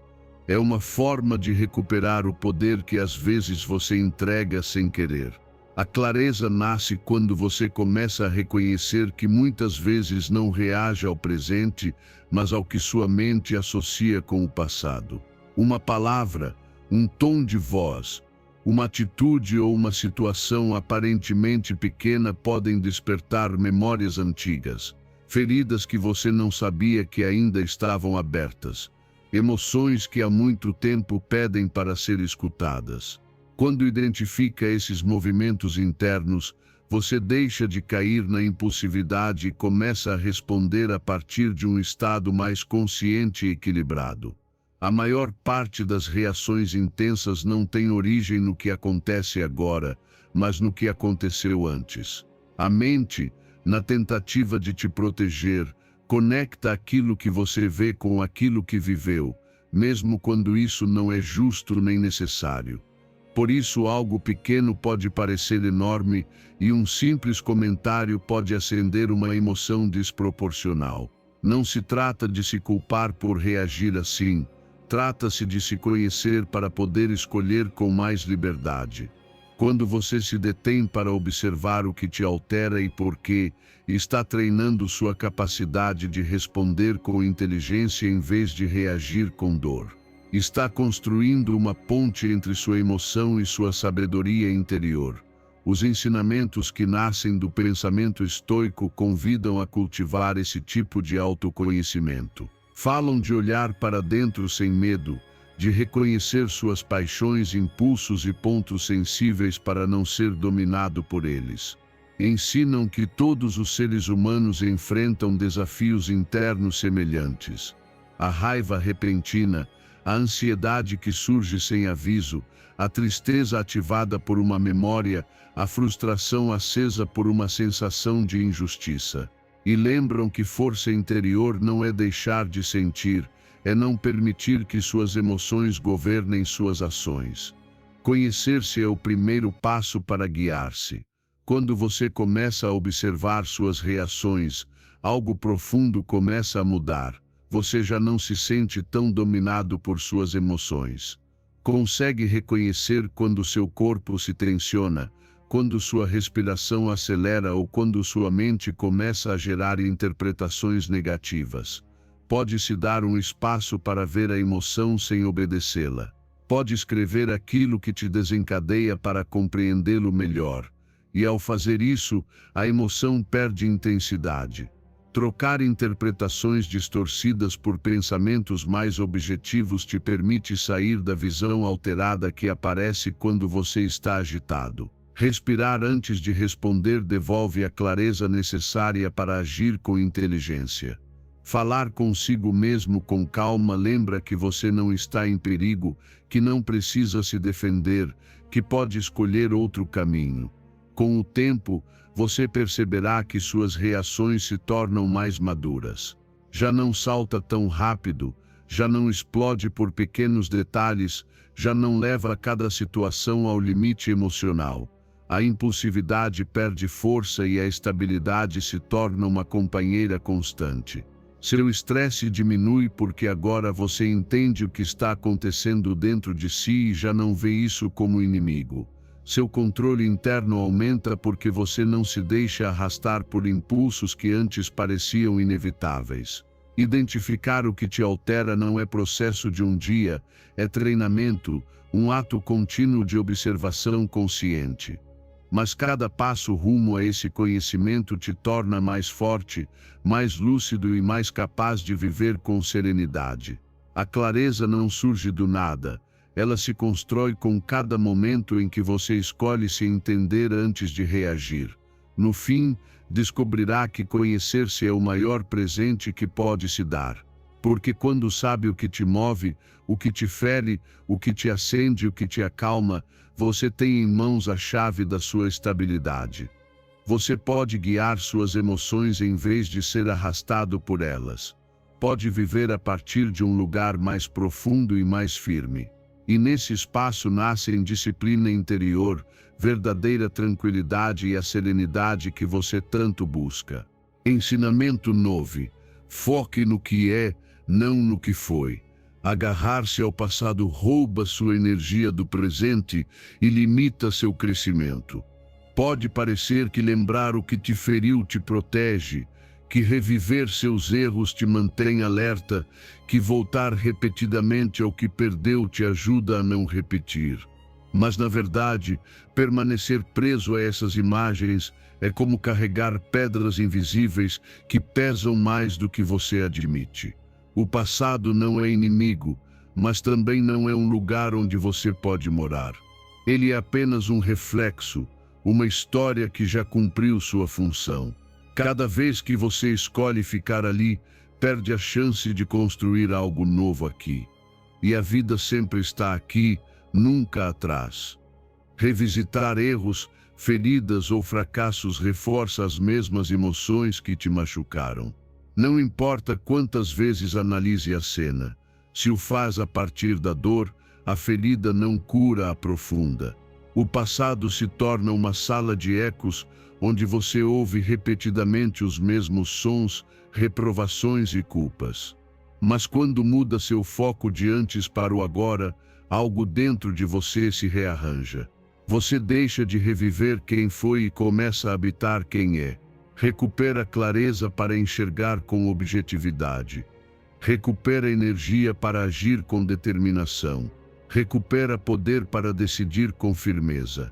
É uma forma de recuperar o poder que às vezes você entrega sem querer. A clareza nasce quando você começa a reconhecer que muitas vezes não reage ao presente, mas ao que sua mente associa com o passado. Uma palavra, um tom de voz, uma atitude ou uma situação aparentemente pequena podem despertar memórias antigas, feridas que você não sabia que ainda estavam abertas. Emoções que há muito tempo pedem para ser escutadas. Quando identifica esses movimentos internos, você deixa de cair na impulsividade e começa a responder a partir de um estado mais consciente e equilibrado. A maior parte das reações intensas não tem origem no que acontece agora, mas no que aconteceu antes. A mente, na tentativa de te proteger, conecta aquilo que você vê com aquilo que viveu, mesmo quando isso não é justo nem necessário. Por isso, algo pequeno pode parecer enorme e um simples comentário pode acender uma emoção desproporcional. Não se trata de se culpar por reagir assim, trata-se de se conhecer para poder escolher com mais liberdade. Quando você se detém para observar o que te altera e por quê, está treinando sua capacidade de responder com inteligência em vez de reagir com dor. Está construindo uma ponte entre sua emoção e sua sabedoria interior. Os ensinamentos que nascem do pensamento estoico convidam a cultivar esse tipo de autoconhecimento. Falam de olhar para dentro sem medo, de reconhecer suas paixões, impulsos e pontos sensíveis para não ser dominado por eles. Ensinam que todos os seres humanos enfrentam desafios internos semelhantes. A raiva repentina, a ansiedade que surge sem aviso, a tristeza ativada por uma memória, a frustração acesa por uma sensação de injustiça. E lembram que força interior não é deixar de sentir, é não permitir que suas emoções governem suas ações. Conhecer-se é o primeiro passo para guiar-se. Quando você começa a observar suas reações, algo profundo começa a mudar. Você já não se sente tão dominado por suas emoções. Consegue reconhecer quando seu corpo se tensiona, quando sua respiração acelera ou quando sua mente começa a gerar interpretações negativas. Pode-se dar um espaço para ver a emoção sem obedecê-la. Pode escrever aquilo que te desencadeia para compreendê-lo melhor. E ao fazer isso, a emoção perde intensidade. Trocar interpretações distorcidas por pensamentos mais objetivos te permite sair da visão alterada que aparece quando você está agitado. Respirar antes de responder devolve a clareza necessária para agir com inteligência. Falar consigo mesmo com calma lembra que você não está em perigo, que não precisa se defender, que pode escolher outro caminho. Com o tempo, você perceberá que suas reações se tornam mais maduras. Já não salta tão rápido, já não explode por pequenos detalhes, já não leva cada situação ao limite emocional. A impulsividade perde força e a estabilidade se torna uma companheira constante. Seu estresse diminui porque agora você entende o que está acontecendo dentro de si e já não vê isso como inimigo. Seu controle interno aumenta porque você não se deixa arrastar por impulsos que antes pareciam inevitáveis. Identificar o que te altera não é processo de um dia, é treinamento, um ato contínuo de observação consciente. Mas cada passo rumo a esse conhecimento te torna mais forte, mais lúcido e mais capaz de viver com serenidade. A clareza não surge do nada, ela se constrói com cada momento em que você escolhe se entender antes de reagir. No fim, descobrirá que conhecer-se é o maior presente que pode se dar. Porque quando sabe o que te move, o que te fere, o que te acende, o que te acalma, você tem em mãos a chave da sua estabilidade. Você pode guiar suas emoções em vez de ser arrastado por elas. Pode viver a partir de um lugar mais profundo e mais firme. E nesse espaço nascem disciplina interior, verdadeira tranquilidade e a serenidade que você tanto busca. Ensinamento 9. Foque no que é, não no que foi. Agarrar-se ao passado rouba sua energia do presente e limita seu crescimento. Pode parecer que lembrar o que te feriu te protege, que reviver seus erros te mantém alerta, que voltar repetidamente ao que perdeu te ajuda a não repetir. Mas, na verdade, permanecer preso a essas imagens é como carregar pedras invisíveis que pesam mais do que você admite. O passado não é inimigo, mas também não é um lugar onde você pode morar. Ele é apenas um reflexo, uma história que já cumpriu sua função. Cada vez que você escolhe ficar ali, perde a chance de construir algo novo aqui. E a vida sempre está aqui, nunca atrás. Revisitar erros, feridas ou fracassos reforça as mesmas emoções que te machucaram. Não importa quantas vezes analise a cena, se o faz a partir da dor, a ferida não cura a profunda. O passado se torna uma sala de ecos, onde você ouve repetidamente os mesmos sons, reprovações e culpas. Mas quando muda seu foco de antes para o agora, algo dentro de você se rearranja. Você deixa de reviver quem foi e começa a habitar quem é. Recupera clareza para enxergar com objetividade. Recupera energia para agir com determinação. Recupera poder para decidir com firmeza.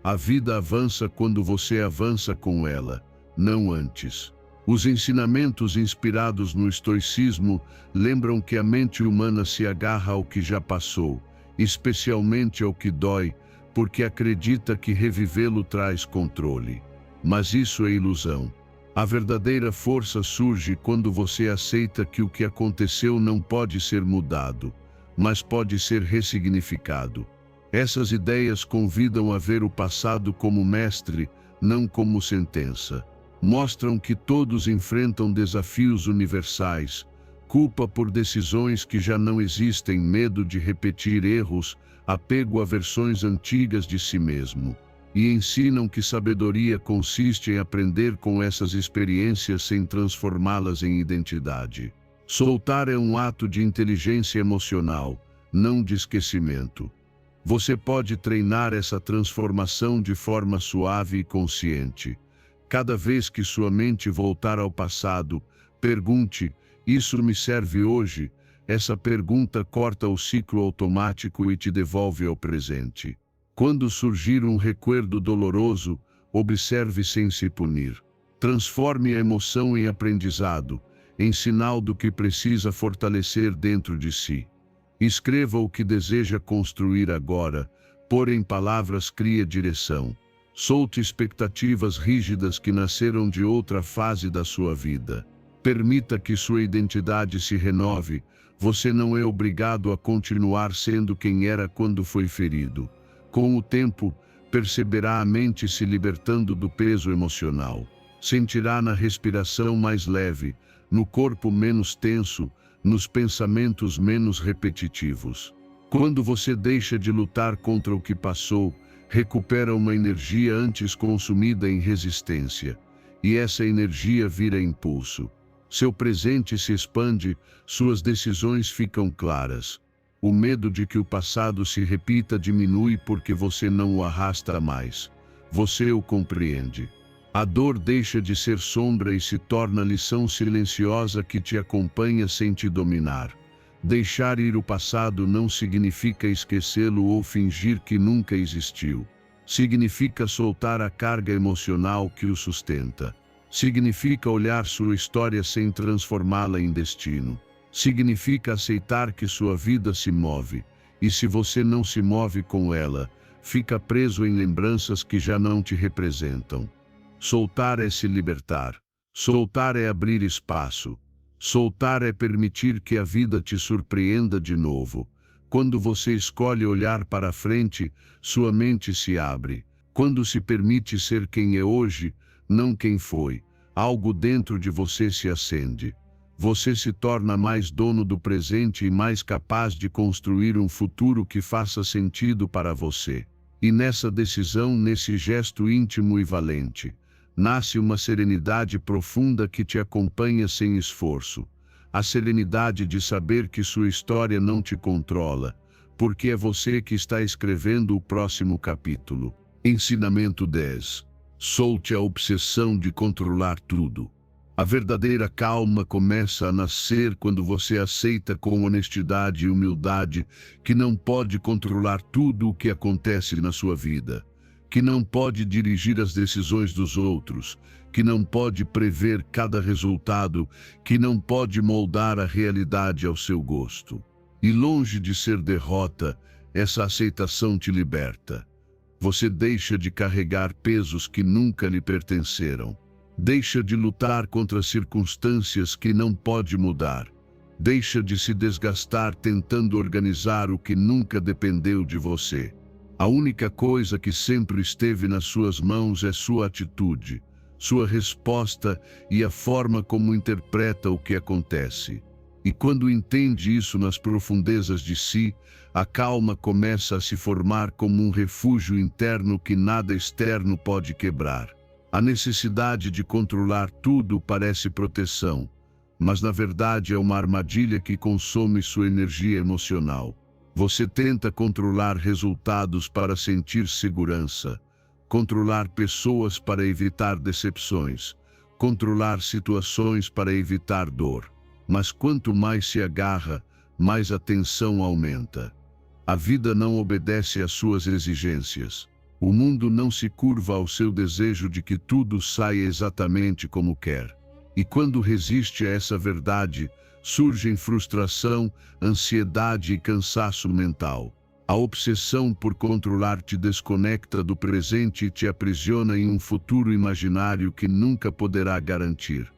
A vida avança quando você avança com ela, não antes. Os ensinamentos inspirados no estoicismo lembram que a mente humana se agarra ao que já passou, especialmente ao que dói, porque acredita que revivê-lo traz controle. Mas isso é ilusão. A verdadeira força surge quando você aceita que o que aconteceu não pode ser mudado, mas pode ser ressignificado. Essas ideias convidam a ver o passado como mestre, não como sentença. Mostram que todos enfrentam desafios universais, culpa por decisões que já não existem, medo de repetir erros, apego a versões antigas de si mesmo. E ensinam que sabedoria consiste em aprender com essas experiências sem transformá-las em identidade. Soltar é um ato de inteligência emocional, não de esquecimento. Você pode treinar essa transformação de forma suave e consciente. Cada vez que sua mente voltar ao passado, pergunte: isso me serve hoje? Essa pergunta corta o ciclo automático e te devolve ao presente. Quando surgir um recuerdo doloroso, observe sem se punir. Transforme a emoção em aprendizado, em sinal do que precisa fortalecer dentro de si. Escreva o que deseja construir agora, pôr em palavras cria direção. Solte expectativas rígidas que nasceram de outra fase da sua vida. Permita que sua identidade se renove. Você não é obrigado a continuar sendo quem era quando foi ferido. Com o tempo, perceberá a mente se libertando do peso emocional. Sentirá na respiração mais leve, no corpo menos tenso, nos pensamentos menos repetitivos. Quando você deixa de lutar contra o que passou, recupera uma energia antes consumida em resistência. E essa energia vira impulso. Seu presente se expande, suas decisões ficam claras. O medo de que o passado se repita diminui porque você não o arrasta mais. Você o compreende. A dor deixa de ser sombra e se torna lição silenciosa que te acompanha sem te dominar. Deixar ir o passado não significa esquecê-lo ou fingir que nunca existiu. Significa soltar a carga emocional que o sustenta. Significa olhar sua história sem transformá-la em destino. Significa aceitar que sua vida se move, e se você não se move com ela, fica preso em lembranças que já não te representam. Soltar é se libertar. Soltar é abrir espaço. Soltar é permitir que a vida te surpreenda de novo. Quando você escolhe olhar para frente, sua mente se abre. Quando se permite ser quem é hoje, não quem foi, algo dentro de você se acende. Você se torna mais dono do presente e mais capaz de construir um futuro que faça sentido para você. E nessa decisão, nesse gesto íntimo e valente, nasce uma serenidade profunda que te acompanha sem esforço. A serenidade de saber que sua história não te controla, porque é você que está escrevendo o próximo capítulo. Ensinamento 10. Solte a obsessão de controlar tudo. A verdadeira calma começa a nascer quando você aceita com honestidade e humildade que não pode controlar tudo o que acontece na sua vida, que não pode dirigir as decisões dos outros, que não pode prever cada resultado, que não pode moldar a realidade ao seu gosto. E longe de ser derrota, essa aceitação te liberta. Você deixa de carregar pesos que nunca lhe pertenceram. Deixa de lutar contra circunstâncias que não pode mudar. Deixa de se desgastar tentando organizar o que nunca dependeu de você. A única coisa que sempre esteve nas suas mãos é sua atitude, sua resposta e a forma como interpreta o que acontece. E quando entende isso nas profundezas de si, a calma começa a se formar como um refúgio interno que nada externo pode quebrar. A necessidade de controlar tudo parece proteção, mas na verdade é uma armadilha que consome sua energia emocional. Você tenta controlar resultados para sentir segurança, controlar pessoas para evitar decepções, controlar situações para evitar dor. Mas quanto mais se agarra, mais a tensão aumenta. A vida não obedece às suas exigências. O mundo não se curva ao seu desejo de que tudo saia exatamente como quer. E quando resiste a essa verdade, surgem frustração, ansiedade e cansaço mental. A obsessão por controlar te desconecta do presente e te aprisiona em um futuro imaginário que nunca poderá garantir.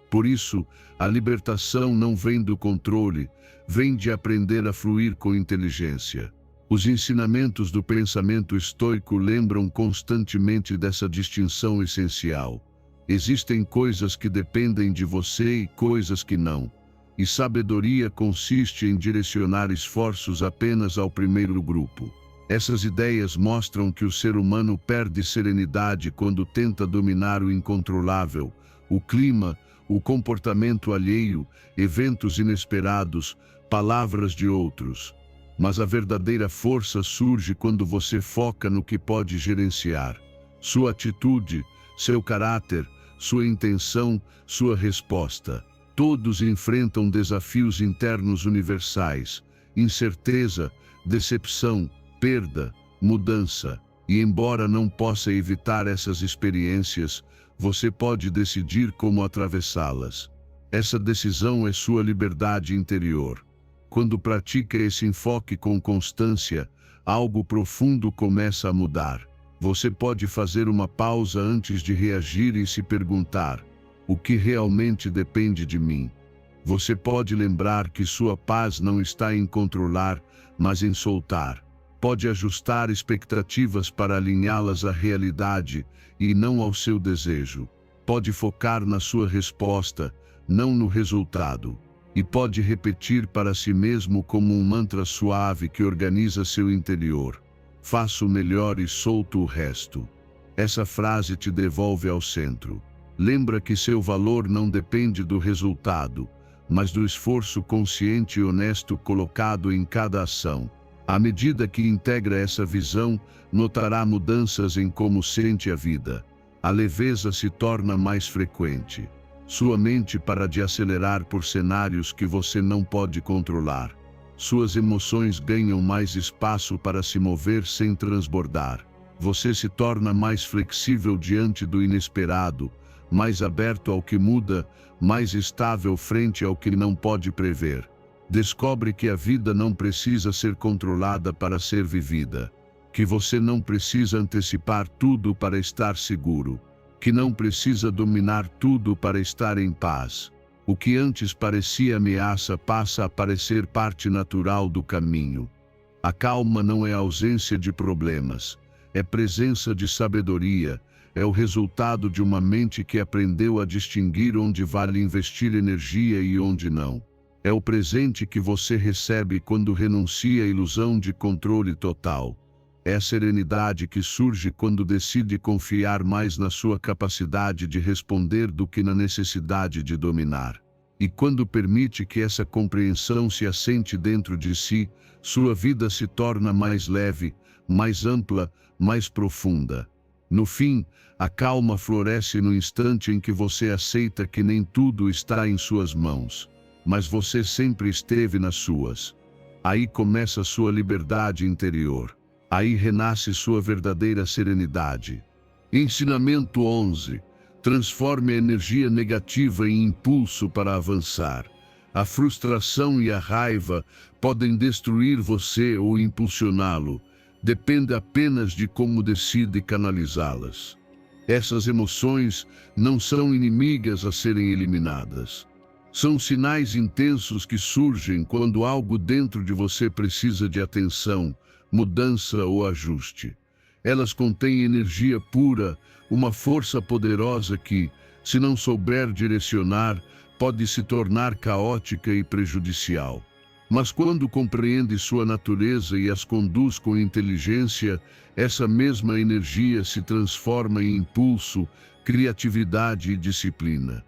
Por isso, a libertação não vem do controle, vem de aprender a fluir com inteligência. Os ensinamentos do pensamento estoico lembram constantemente dessa distinção essencial. Existem coisas que dependem de você e coisas que não. E sabedoria consiste em direcionar esforços apenas ao primeiro grupo. Essas ideias mostram que o ser humano perde serenidade quando tenta dominar o incontrolável, o clima, o comportamento alheio, eventos inesperados, palavras de outros. Mas a verdadeira força surge quando você foca no que pode gerenciar. Sua atitude, seu caráter, sua intenção, sua resposta. Todos enfrentam desafios internos universais, incerteza, decepção, perda, mudança. E embora não possa evitar essas experiências, você pode decidir como atravessá-las. Essa decisão é sua liberdade interior. Quando pratica esse enfoque com constância, algo profundo começa a mudar. Você pode fazer uma pausa antes de reagir e se perguntar: o que realmente depende de mim? Você pode lembrar que sua paz não está em controlar, mas em soltar. Pode ajustar expectativas para alinhá-las à realidade e não ao seu desejo. Pode focar na sua resposta, não no resultado. E pode repetir para si mesmo como um mantra suave que organiza seu interior: faço o melhor e solto o resto. Essa frase te devolve ao centro. Lembra que seu valor não depende do resultado, mas do esforço consciente e honesto colocado em cada ação. À medida que integra essa visão, notará mudanças em como sente a vida. A leveza se torna mais frequente. Sua mente para de acelerar por cenários que você não pode controlar. Suas emoções ganham mais espaço para se mover sem transbordar. Você se torna mais flexível diante do inesperado, mais aberto ao que muda, mais estável frente ao que não pode prever. Descobre que a vida não precisa ser controlada para ser vivida, que você não precisa antecipar tudo para estar seguro, que não precisa dominar tudo para estar em paz. O que antes parecia ameaça passa a parecer parte natural do caminho. A calma não é ausência de problemas, é presença de sabedoria, é o resultado de uma mente que aprendeu a distinguir onde vale investir energia e onde não. É o presente que você recebe quando renuncia à ilusão de controle total. É a serenidade que surge quando decide confiar mais na sua capacidade de responder do que na necessidade de dominar. E quando permite que essa compreensão se assente dentro de si, sua vida se torna mais leve, mais ampla, mais profunda. No fim, a calma floresce no instante em que você aceita que nem tudo está em suas mãos, mas você sempre esteve nas suas. Aí começa sua liberdade interior. Aí renasce sua verdadeira serenidade. Ensinamento 11. Transforme a energia negativa em impulso para avançar. A frustração e a raiva podem destruir você ou impulsioná-lo. Depende apenas de como decide canalizá-las. Essas emoções não são inimigas a serem eliminadas. São sinais intensos que surgem quando algo dentro de você precisa de atenção, mudança ou ajuste. Elas contêm energia pura, uma força poderosa que, se não souber direcionar, pode se tornar caótica e prejudicial. Mas quando compreende sua natureza e as conduz com inteligência, essa mesma energia se transforma em impulso, criatividade e disciplina.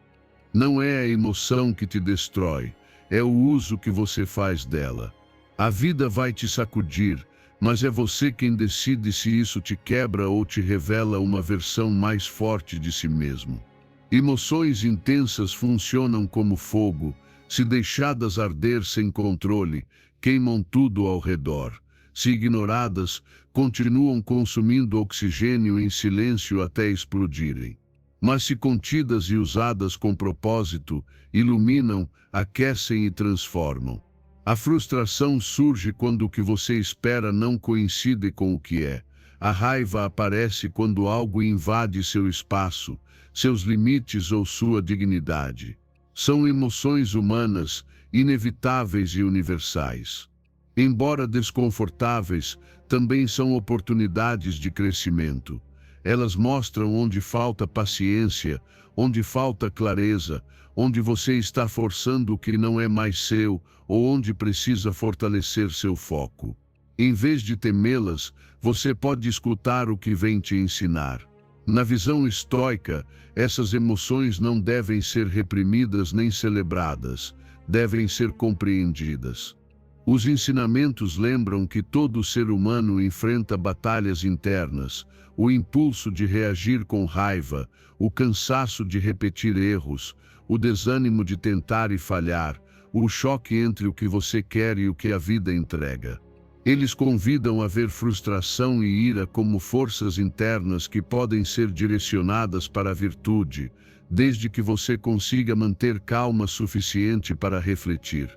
Não é a emoção que te destrói, é o uso que você faz dela. A vida vai te sacudir, mas é você quem decide se isso te quebra ou te revela uma versão mais forte de si mesmo. Emoções intensas funcionam como fogo, se deixadas arder sem controle, queimam tudo ao redor. Se ignoradas, continuam consumindo oxigênio em silêncio até explodirem. Mas se contidas e usadas com propósito, iluminam, aquecem e transformam. A frustração surge quando o que você espera não coincide com o que é. A raiva aparece quando algo invade seu espaço, seus limites ou sua dignidade. São emoções humanas, inevitáveis e universais. Embora desconfortáveis, também são oportunidades de crescimento. Elas mostram onde falta paciência, onde falta clareza, onde você está forçando o que não é mais seu, ou onde precisa fortalecer seu foco. Em vez de temê-las, você pode escutar o que vem te ensinar. Na visão estoica, essas emoções não devem ser reprimidas nem celebradas, devem ser compreendidas. Os ensinamentos lembram que todo ser humano enfrenta batalhas internas, o impulso de reagir com raiva, o cansaço de repetir erros, o desânimo de tentar e falhar, o choque entre o que você quer e o que a vida entrega. Eles convidam a ver frustração e ira como forças internas que podem ser direcionadas para a virtude, desde que você consiga manter calma suficiente para refletir.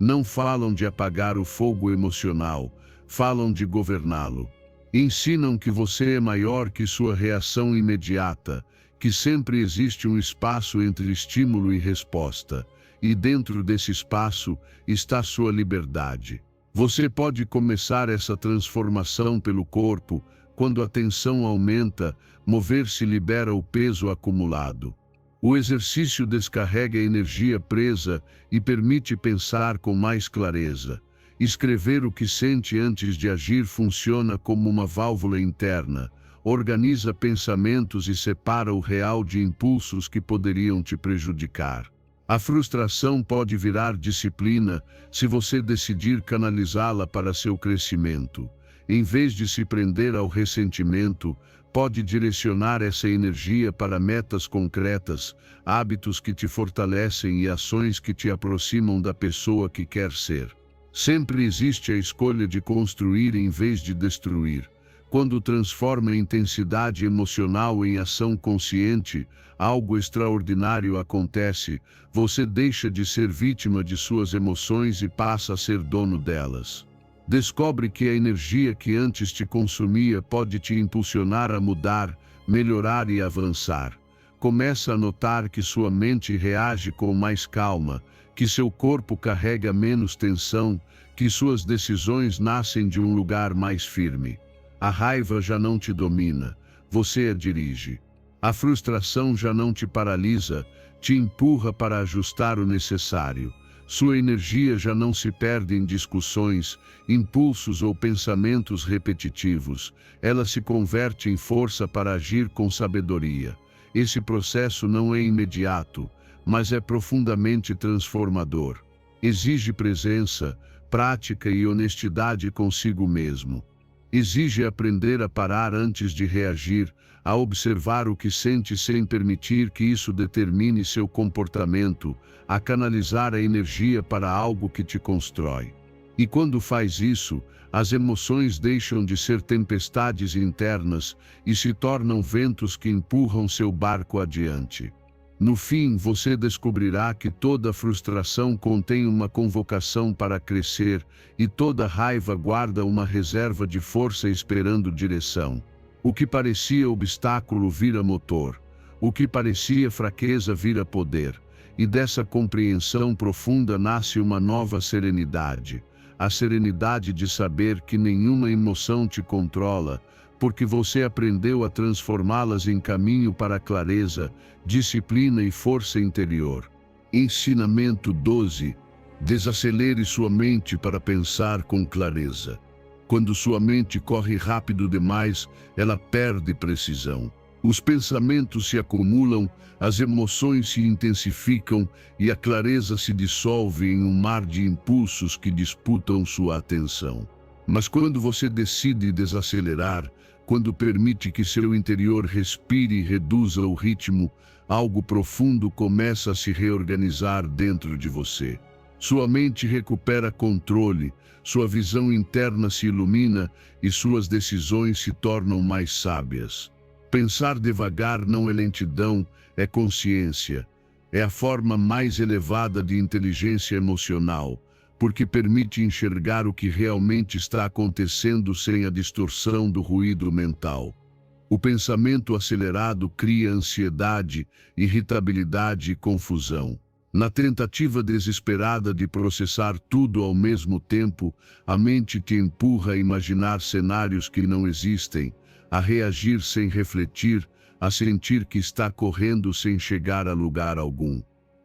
Não falam de apagar o fogo emocional, falam de governá-lo. Ensinam que você é maior que sua reação imediata, que sempre existe um espaço entre estímulo e resposta, e dentro desse espaço está sua liberdade. Você pode começar essa transformação pelo corpo, quando a tensão aumenta, mover-se libera o peso acumulado. O exercício descarrega a energia presa e permite pensar com mais clareza. Escrever o que sente antes de agir funciona como uma válvula interna, organiza pensamentos e separa o real de impulsos que poderiam te prejudicar. A frustração pode virar disciplina se você decidir canalizá-la para seu crescimento. Em vez de se prender ao ressentimento, pode direcionar essa energia para metas concretas, hábitos que te fortalecem e ações que te aproximam da pessoa que quer ser. Sempre existe a escolha de construir em vez de destruir. Quando transforma a intensidade emocional em ação consciente, algo extraordinário acontece. Você deixa de ser vítima de suas emoções e passa a ser dono delas. Descobre que a energia que antes te consumia pode te impulsionar a mudar, melhorar e avançar. Começa a notar que sua mente reage com mais calma, que seu corpo carrega menos tensão, que suas decisões nascem de um lugar mais firme. A raiva já não te domina, você a dirige. A frustração já não te paralisa, te empurra para ajustar o necessário. Sua energia já não se perde em discussões, impulsos ou pensamentos repetitivos. Ela se converte em força para agir com sabedoria. Esse processo não é imediato, mas é profundamente transformador. Exige presença, prática e honestidade consigo mesmo. Exige aprender a parar antes de reagir, a observar o que sente sem permitir que isso determine seu comportamento, a canalizar a energia para algo que te constrói. E quando faz isso, as emoções deixam de ser tempestades internas e se tornam ventos que empurram seu barco adiante. No fim, você descobrirá que toda frustração contém uma convocação para crescer e toda raiva guarda uma reserva de força esperando direção. O que parecia obstáculo vira motor. O que parecia fraqueza vira poder. E dessa compreensão profunda nasce uma nova serenidade. A serenidade de saber que nenhuma emoção te controla, porque você aprendeu a transformá-las em caminho para a clareza, disciplina e força interior. Ensinamento 12. Desacelere sua mente para pensar com clareza. Quando sua mente corre rápido demais, ela perde precisão. Os pensamentos se acumulam, as emoções se intensificam e a clareza se dissolve em um mar de impulsos que disputam sua atenção. Mas quando você decide desacelerar, quando permite que seu interior respire e reduza o ritmo, algo profundo começa a se reorganizar dentro de você. Sua mente recupera controle, sua visão interna se ilumina e suas decisões se tornam mais sábias. Pensar devagar não é lentidão, é consciência. É a forma mais elevada de inteligência emocional, porque permite enxergar o que realmente está acontecendo sem a distorção do ruído mental. O pensamento acelerado cria ansiedade, irritabilidade e confusão. Na tentativa desesperada de processar tudo ao mesmo tempo, a mente te empurra a imaginar cenários que não existem, a reagir sem refletir, a sentir que está correndo sem chegar a lugar algum.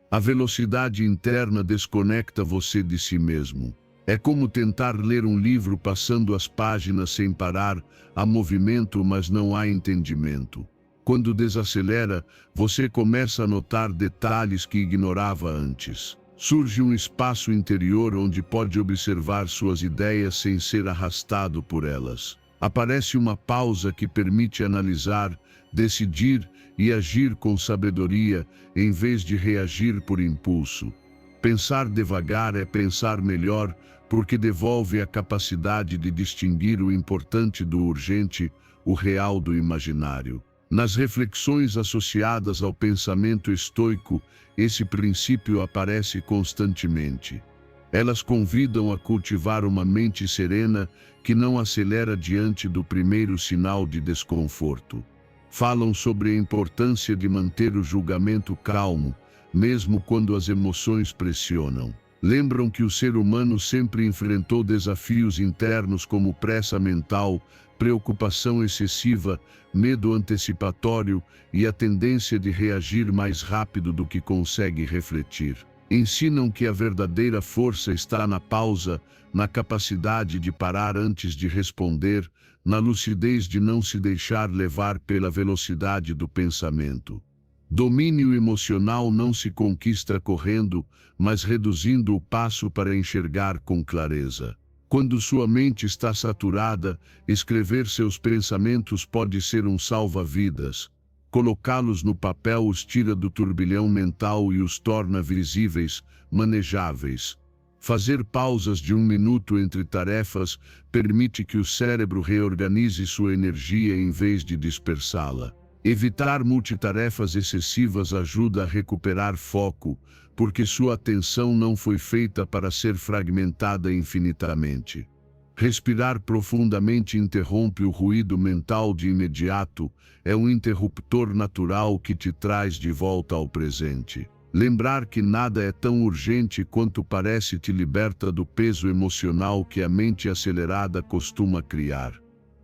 A velocidade interna desconecta você de si mesmo. É como tentar ler um livro passando as páginas sem parar, há movimento, mas não há entendimento. Quando desacelera, você começa a notar detalhes que ignorava antes. Surge um espaço interior onde pode observar suas ideias sem ser arrastado por elas. Aparece uma pausa que permite analisar, decidir e agir com sabedoria, em vez de reagir por impulso. Pensar devagar é pensar melhor, porque devolve a capacidade de distinguir o importante do urgente, o real do imaginário. Nas reflexões associadas ao pensamento estoico, esse princípio aparece constantemente. Elas convidam a cultivar uma mente serena que não acelera diante do primeiro sinal de desconforto. Falam sobre a importância de manter o julgamento calmo, mesmo quando as emoções pressionam. Lembram que o ser humano sempre enfrentou desafios internos como pressa mental, preocupação excessiva, medo antecipatório e a tendência de reagir mais rápido do que consegue refletir. Ensinam que a verdadeira força está na pausa, na capacidade de parar antes de responder, na lucidez de não se deixar levar pela velocidade do pensamento. Domínio emocional não se conquista correndo, mas reduzindo o passo para enxergar com clareza. Quando sua mente está saturada, escrever seus pensamentos pode ser um salva-vidas. Colocá-los no papel os tira do turbilhão mental e os torna visíveis, manejáveis. Fazer pausas de 1 minuto entre tarefas permite que o cérebro reorganize sua energia em vez de dispersá-la. Evitar multitarefas excessivas ajuda a recuperar foco, porque sua atenção não foi feita para ser fragmentada infinitamente. Respirar profundamente interrompe o ruído mental de imediato, é um interruptor natural que te traz de volta ao presente. Lembrar que nada é tão urgente quanto parece te liberta do peso emocional que a mente acelerada costuma criar.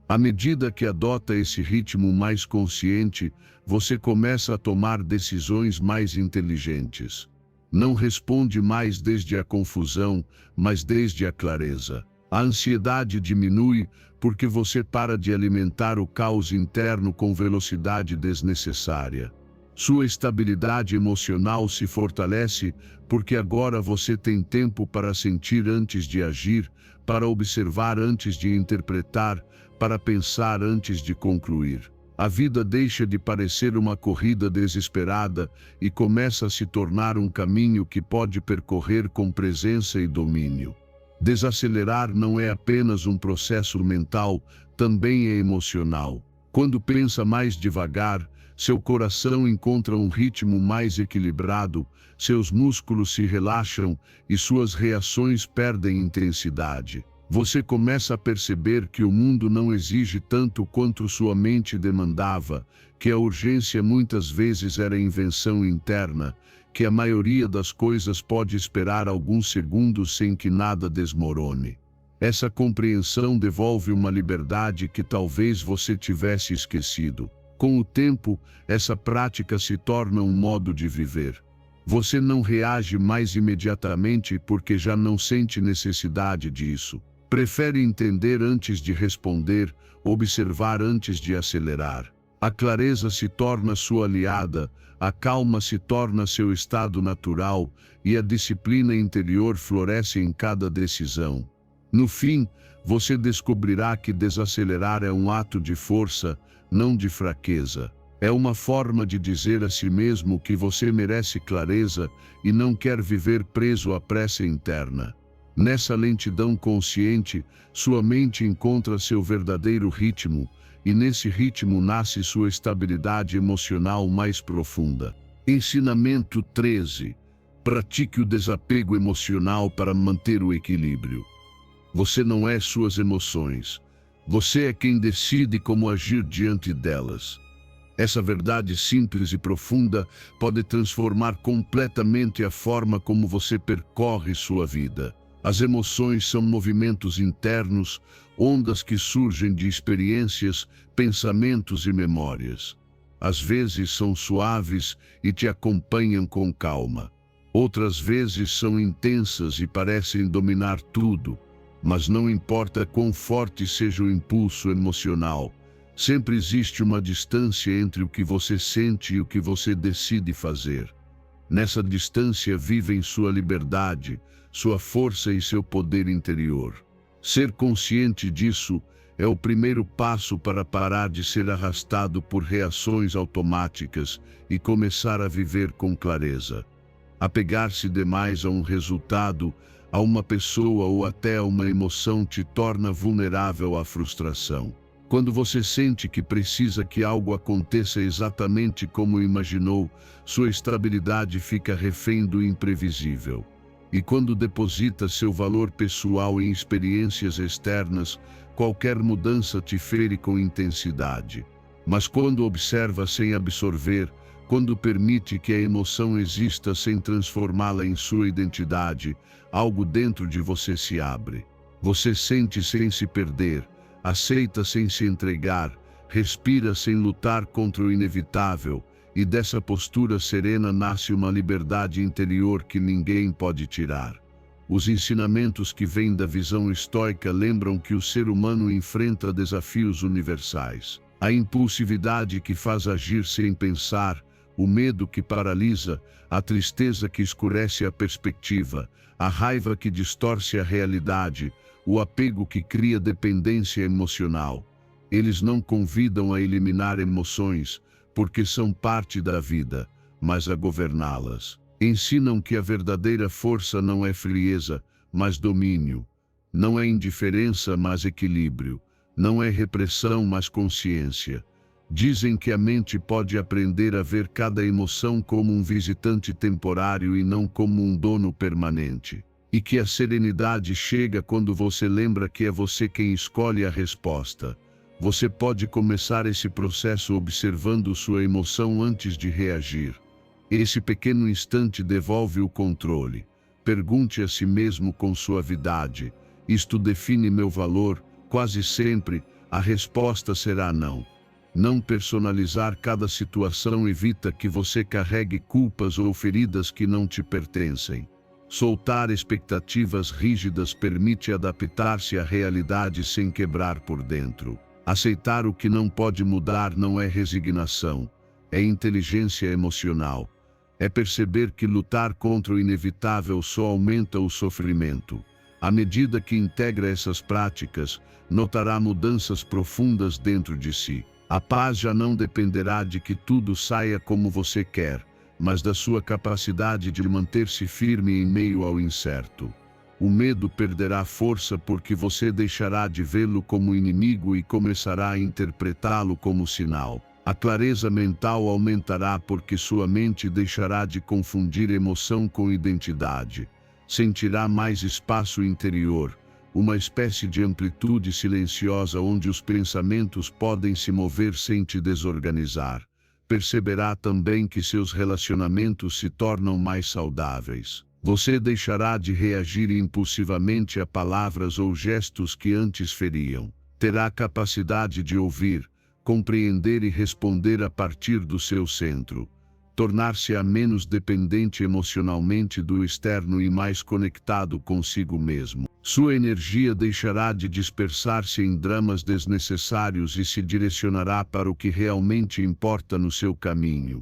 À medida que adota esse ritmo mais consciente, você começa a tomar decisões mais inteligentes. Não responde mais desde a confusão, mas desde a clareza. A ansiedade diminui porque você para de alimentar o caos interno com velocidade desnecessária. Sua estabilidade emocional se fortalece porque agora você tem tempo para sentir antes de agir, para observar antes de interpretar, para pensar antes de concluir. A vida deixa de parecer uma corrida desesperada e começa a se tornar um caminho que pode percorrer com presença e domínio. Desacelerar não é apenas um processo mental, também é emocional. Quando pensa mais devagar, seu coração encontra um ritmo mais equilibrado, seus músculos se relaxam e suas reações perdem intensidade. Você começa a perceber que o mundo não exige tanto quanto sua mente demandava, que a urgência muitas vezes era invenção interna, que a maioria das coisas pode esperar alguns segundos sem que nada desmorone. Essa compreensão devolve uma liberdade que talvez você tivesse esquecido. Com o tempo, essa prática se torna um modo de viver. Você não reage mais imediatamente porque já não sente necessidade disso. Prefere entender antes de responder, observar antes de acelerar. A clareza se torna sua aliada, a calma se torna seu estado natural e a disciplina interior floresce em cada decisão. No fim, você descobrirá que desacelerar é um ato de força, não de fraqueza. É uma forma de dizer a si mesmo que você merece clareza e não quer viver preso à pressa interna. Nessa lentidão consciente, sua mente encontra seu verdadeiro ritmo, e nesse ritmo nasce sua estabilidade emocional mais profunda. Ensinamento 13. Pratique o desapego emocional para manter o equilíbrio. Você não é suas emoções. Você é quem decide como agir diante delas. Essa verdade simples e profunda pode transformar completamente a forma como você percorre sua vida. As emoções são movimentos internos, ondas que surgem de experiências, pensamentos e memórias. Às vezes são suaves e te acompanham com calma. Outras vezes são intensas e parecem dominar tudo. Mas não importa quão forte seja o impulso emocional, sempre existe uma distância entre o que você sente e o que você decide fazer. Nessa distância vivem sua liberdade, sua força e seu poder interior. Ser consciente disso é o primeiro passo para parar de ser arrastado por reações automáticas e começar a viver com clareza. Apegar-se demais a um resultado, a uma pessoa ou até a uma emoção te torna vulnerável à frustração. Quando você sente que precisa que algo aconteça exatamente como imaginou, sua estabilidade fica refém do imprevisível. E quando deposita seu valor pessoal em experiências externas, qualquer mudança te fere com intensidade. Mas quando observa sem absorver, quando permite que a emoção exista sem transformá-la em sua identidade, algo dentro de você se abre. Você sente sem se perder, aceita sem se entregar, respira sem lutar contra o inevitável, e dessa postura serena nasce uma liberdade interior que ninguém pode tirar. Os ensinamentos que vêm da visão estoica lembram que o ser humano enfrenta desafios universais. A impulsividade que faz agir sem pensar, o medo que paralisa, a tristeza que escurece a perspectiva, a raiva que distorce a realidade, o apego que cria dependência emocional. Eles não convidam a eliminar emoções, porque são parte da vida, mas a governá-las. Ensinam que a verdadeira força não é frieza, mas domínio. Não é indiferença, mas equilíbrio. Não é repressão, mas consciência. Dizem que a mente pode aprender a ver cada emoção como um visitante temporário e não como um dono permanente. E que a serenidade chega quando você lembra que é você quem escolhe a resposta. Você pode começar esse processo observando sua emoção antes de reagir. Esse pequeno instante devolve o controle. Pergunte a si mesmo com suavidade: isto define meu valor? Quase sempre, a resposta será não. Não personalizar cada situação evita que você carregue culpas ou feridas que não te pertencem. Soltar expectativas rígidas permite adaptar-se à realidade sem quebrar por dentro. Aceitar o que não pode mudar não é resignação, é inteligência emocional. É perceber que lutar contra o inevitável só aumenta o sofrimento. À medida que integra essas práticas, notará mudanças profundas dentro de si. A paz já não dependerá de que tudo saia como você quer, mas da sua capacidade de manter-se firme em meio ao incerto. O medo perderá força porque você deixará de vê-lo como inimigo e começará a interpretá-lo como sinal. A clareza mental aumentará porque sua mente deixará de confundir emoção com identidade. Sentirá mais espaço interior, uma espécie de amplitude silenciosa onde os pensamentos podem se mover sem te desorganizar. Perceberá também que seus relacionamentos se tornam mais saudáveis. Você deixará de reagir impulsivamente a palavras ou gestos que antes feriam. Terá capacidade de ouvir, compreender e responder a partir do seu centro. Tornar-se-á menos dependente emocionalmente do externo e mais conectado consigo mesmo. Sua energia deixará de dispersar-se em dramas desnecessários e se direcionará para o que realmente importa no seu caminho.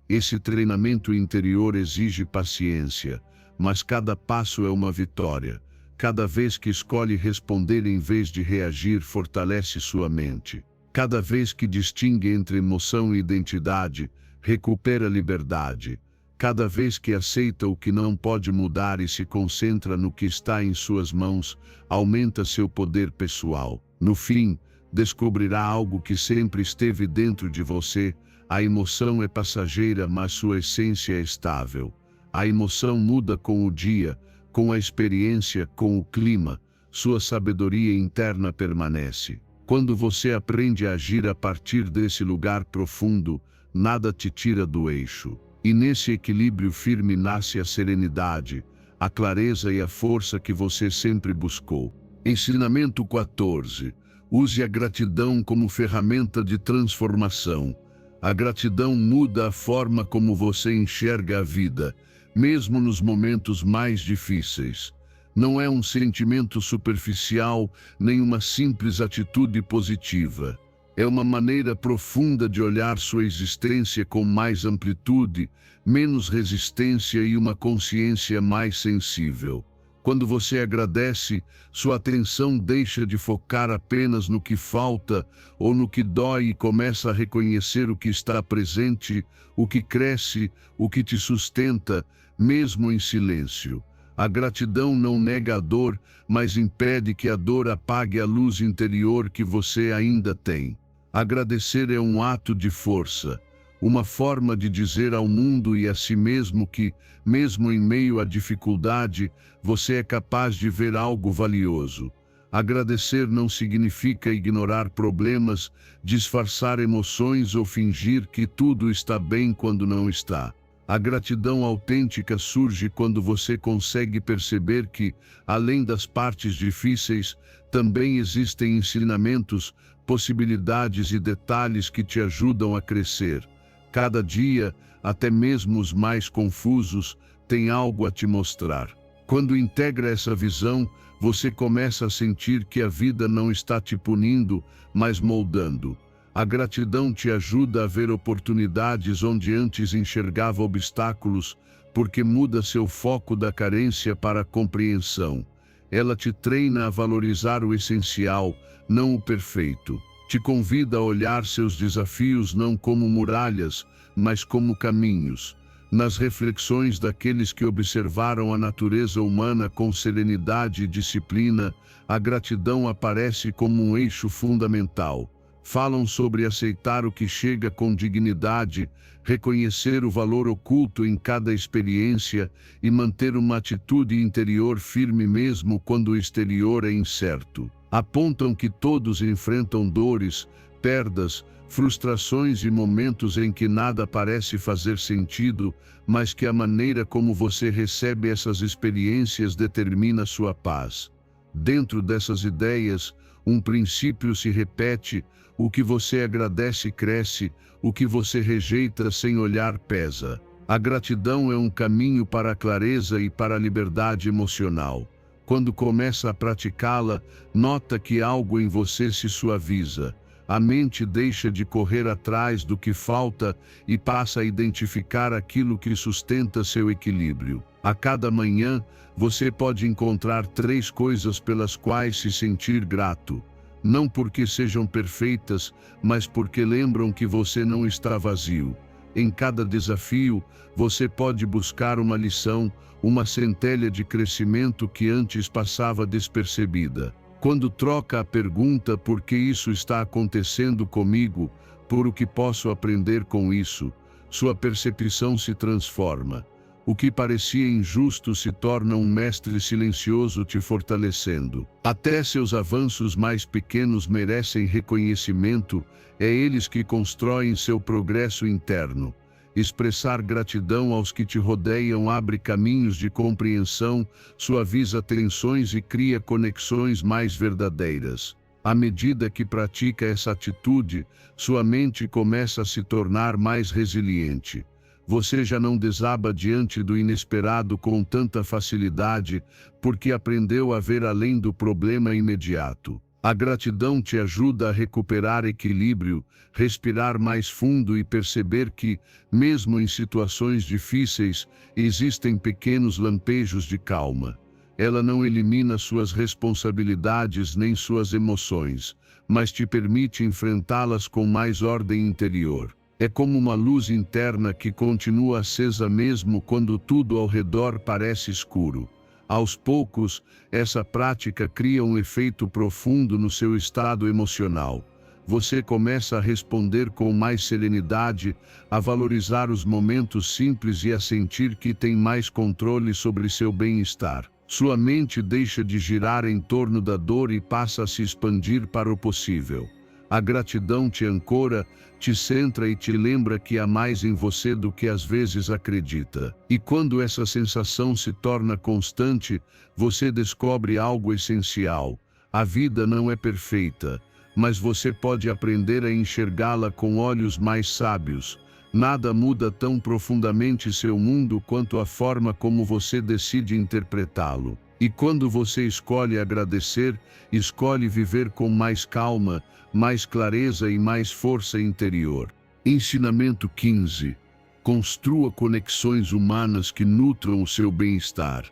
Esse treinamento interior exige paciência, mas cada passo é uma vitória. Cada vez que escolhe responder em vez de reagir, fortalece sua mente. Cada vez que distingue entre emoção e identidade, recupera liberdade. Cada vez que aceita o que não pode mudar e se concentra no que está em suas mãos, aumenta seu poder pessoal. No fim, descobrirá algo que sempre esteve dentro de você: a emoção é passageira, mas sua essência é estável. A emoção muda com o dia, com a experiência, com o clima. Sua sabedoria interna permanece. Quando você aprende a agir a partir desse lugar profundo, nada te tira do eixo. E nesse equilíbrio firme nasce a serenidade, a clareza e a força que você sempre buscou. Ensinamento 14. Use a gratidão como ferramenta de transformação. A gratidão muda a forma como você enxerga a vida, mesmo nos momentos mais difíceis. Não é um sentimento superficial, nem uma simples atitude positiva. É uma maneira profunda de olhar sua existência com mais amplitude, menos resistência e uma consciência mais sensível. Quando você agradece, sua atenção deixa de focar apenas no que falta ou no que dói e começa a reconhecer o que está presente, o que cresce, o que te sustenta, mesmo em silêncio. A gratidão não nega a dor, mas impede que a dor apague a luz interior que você ainda tem. Agradecer é um ato de força, uma forma de dizer ao mundo e a si mesmo que, mesmo em meio à dificuldade, você é capaz de ver algo valioso. Agradecer não significa ignorar problemas, disfarçar emoções ou fingir que tudo está bem quando não está. A gratidão autêntica surge quando você consegue perceber que, além das partes difíceis, também existem ensinamentos, possibilidades e detalhes que te ajudam a crescer. Cada dia, até mesmo os mais confusos, tem algo a te mostrar. Quando integra essa visão, você começa a sentir que a vida não está te punindo, mas moldando. A gratidão te ajuda a ver oportunidades onde antes enxergava obstáculos, porque muda seu foco da carência para a compreensão. Ela te treina a valorizar o essencial, não o perfeito. Te convida a olhar seus desafios não como muralhas, mas como caminhos. Nas reflexões daqueles que observaram a natureza humana com serenidade e disciplina, a gratidão aparece como um eixo fundamental. Falam sobre aceitar o que chega com dignidade, reconhecer o valor oculto em cada experiência e manter uma atitude interior firme mesmo quando o exterior é incerto. Apontam que todos enfrentam dores, perdas, frustrações e momentos em que nada parece fazer sentido, mas que a maneira como você recebe essas experiências determina sua paz. Dentro dessas ideias, um princípio se repete: o que você agradece cresce, o que você rejeita sem olhar pesa. A gratidão é um caminho para a clareza e para a liberdade emocional. Quando começa a praticá-la, nota que algo em você se suaviza. A mente deixa de correr atrás do que falta e passa a identificar aquilo que sustenta seu equilíbrio. A cada manhã, você pode encontrar 3 coisas pelas quais se sentir grato. Não porque sejam perfeitas, mas porque lembram que você não está vazio. Em cada desafio, você pode buscar uma lição, uma centelha de crescimento que antes passava despercebida. Quando troca a pergunta por que isso está acontecendo comigo, por o que posso aprender com isso, sua percepção se transforma. O que parecia injusto se torna um mestre silencioso te fortalecendo. Até seus avanços mais pequenos merecem reconhecimento, é eles que constroem seu progresso interno. Expressar gratidão aos que te rodeiam abre caminhos de compreensão, suaviza tensões e cria conexões mais verdadeiras. À medida que pratica essa atitude, sua mente começa a se tornar mais resiliente. Você já não desaba diante do inesperado com tanta facilidade, porque aprendeu a ver além do problema imediato. A gratidão te ajuda a recuperar equilíbrio, respirar mais fundo e perceber que, mesmo em situações difíceis, existem pequenos lampejos de calma. Ela não elimina suas responsabilidades nem suas emoções, mas te permite enfrentá-las com mais ordem interior. É como uma luz interna que continua acesa mesmo quando tudo ao redor parece escuro. Aos poucos, essa prática cria um efeito profundo no seu estado emocional. Você começa a responder com mais serenidade, a valorizar os momentos simples e a sentir que tem mais controle sobre seu bem-estar. Sua mente deixa de girar em torno da dor e passa a se expandir para o possível. A gratidão te ancora, te centra e te lembra que há mais em você do que às vezes acredita. E quando essa sensação se torna constante, você descobre algo essencial. A vida não é perfeita, mas você pode aprender a enxergá-la com olhos mais sábios. Nada muda tão profundamente seu mundo quanto a forma como você decide interpretá-lo. E quando você escolhe agradecer, escolhe viver com mais calma, mais clareza e mais força interior. Ensinamento 15. Construa conexões humanas que nutram o seu bem-estar.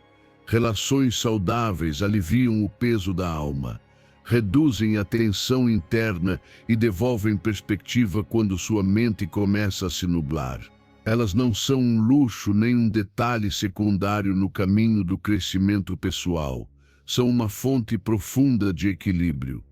Relações saudáveis aliviam o peso da alma, reduzem a tensão interna e devolvem perspectiva quando sua mente começa a se nublar. Elas não são um luxo nem um detalhe secundário no caminho do crescimento pessoal. São uma fonte profunda de equilíbrio.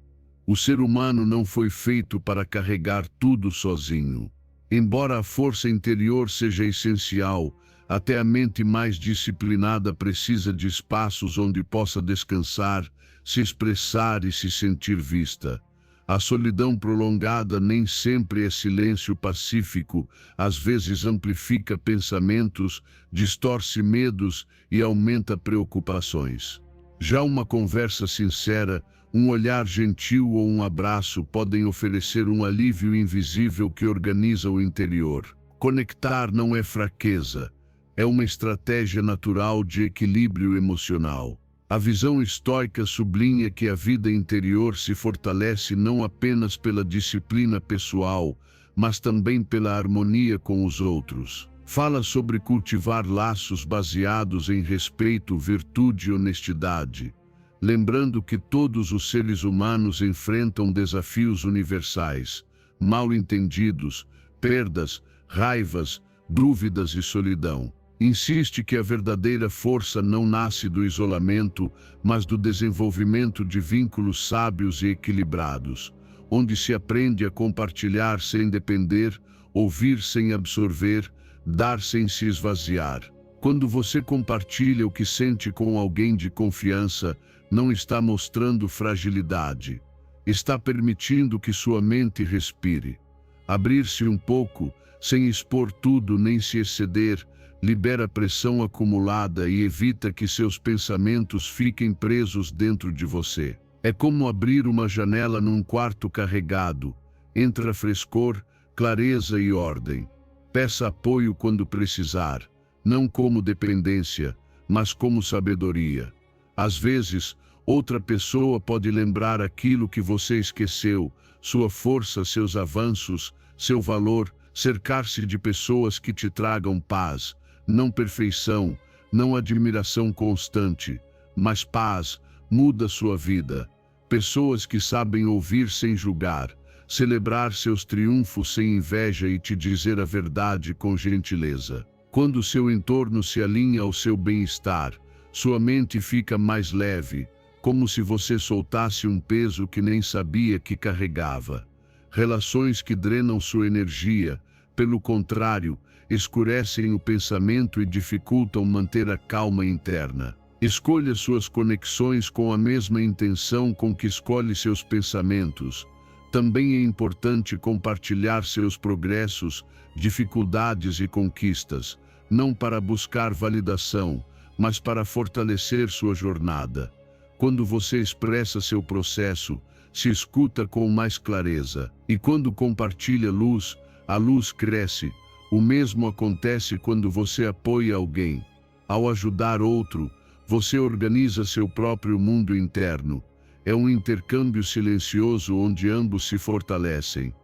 O ser humano não foi feito para carregar tudo sozinho. Embora a força interior seja essencial, até a mente mais disciplinada precisa de espaços onde possa descansar, se expressar e se sentir vista. A solidão prolongada nem sempre é silêncio pacífico, às vezes amplifica pensamentos, distorce medos e aumenta preocupações. Já uma conversa sincera, um olhar gentil ou um abraço podem oferecer um alívio invisível que organiza o interior. Conectar não é fraqueza, é uma estratégia natural de equilíbrio emocional. A visão estoica sublinha que a vida interior se fortalece não apenas pela disciplina pessoal, mas também pela harmonia com os outros. Fala sobre cultivar laços baseados em respeito, virtude e honestidade, lembrando que todos os seres humanos enfrentam desafios universais, mal-entendidos, perdas, raivas, dúvidas e solidão. Insiste que a verdadeira força não nasce do isolamento, mas do desenvolvimento de vínculos sábios e equilibrados, onde se aprende a compartilhar sem depender, ouvir sem absorver, dar sem se esvaziar. Quando você compartilha o que sente com alguém de confiança, não está mostrando fragilidade. Está permitindo que sua mente respire. Abrir-se um pouco, sem expor tudo nem se exceder, libera pressão acumulada e evita que seus pensamentos fiquem presos dentro de você. É como abrir uma janela num quarto carregado. Entra frescor, clareza e ordem. Peça apoio quando precisar, não como dependência, mas como sabedoria. Às vezes, outra pessoa pode lembrar aquilo que você esqueceu, sua força, seus avanços, seu valor, cercar-se de pessoas que te tragam paz, não perfeição, não admiração constante, mas paz, muda sua vida. Pessoas que sabem ouvir sem julgar, celebrar seus triunfos sem inveja e te dizer a verdade com gentileza. Quando seu entorno se alinha ao seu bem-estar, sua mente fica mais leve, como se você soltasse um peso que nem sabia que carregava. Relações que drenam sua energia, pelo contrário, escurecem o pensamento e dificultam manter a calma interna. Escolha suas conexões com a mesma intenção com que escolhe seus pensamentos. Também é importante compartilhar seus progressos, dificuldades e conquistas, não para buscar validação, mas para fortalecer sua jornada. Quando você expressa seu processo, se escuta com mais clareza. E quando compartilha luz, a luz cresce. O mesmo acontece quando você apoia alguém. Ao ajudar outro, você organiza seu próprio mundo interno. É um intercâmbio silencioso onde ambos se fortalecem.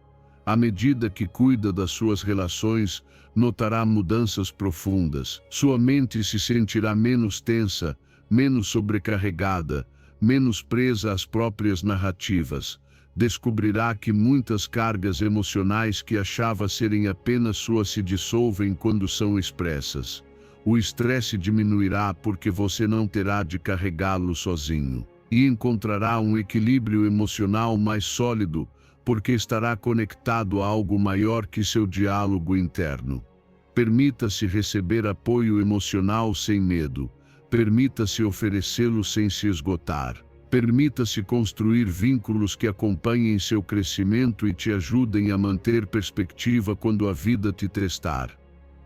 À medida que cuida das suas relações, notará mudanças profundas. Sua mente se sentirá menos tensa, menos sobrecarregada, menos presa às próprias narrativas. Descobrirá que muitas cargas emocionais que achava serem apenas suas se dissolvem quando são expressas. O estresse diminuirá porque você não terá de carregá-lo sozinho. E encontrará um equilíbrio emocional mais sólido, porque estará conectado a algo maior que seu diálogo interno. Permita-se receber apoio emocional sem medo. Permita-se oferecê-lo sem se esgotar. Permita-se construir vínculos que acompanhem seu crescimento e te ajudem a manter perspectiva quando a vida te testar.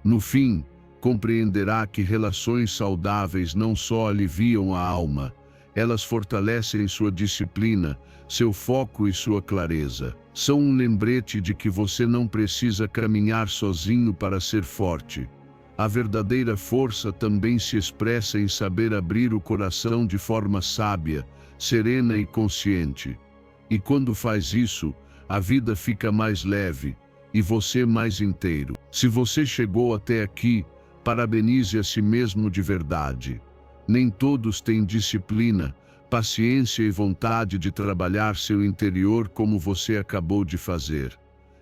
No fim, compreenderá que relações saudáveis não só aliviam a alma, elas fortalecem sua disciplina, seu foco e sua clareza. São um lembrete de que você não precisa caminhar sozinho para ser forte. A verdadeira força também se expressa em saber abrir o coração de forma sábia, serena e consciente. E quando faz isso, a vida fica mais leve, e você mais inteiro. Se você chegou até aqui, parabenize a si mesmo de verdade. Nem todos têm disciplina, paciência e vontade de trabalhar seu interior como você acabou de fazer.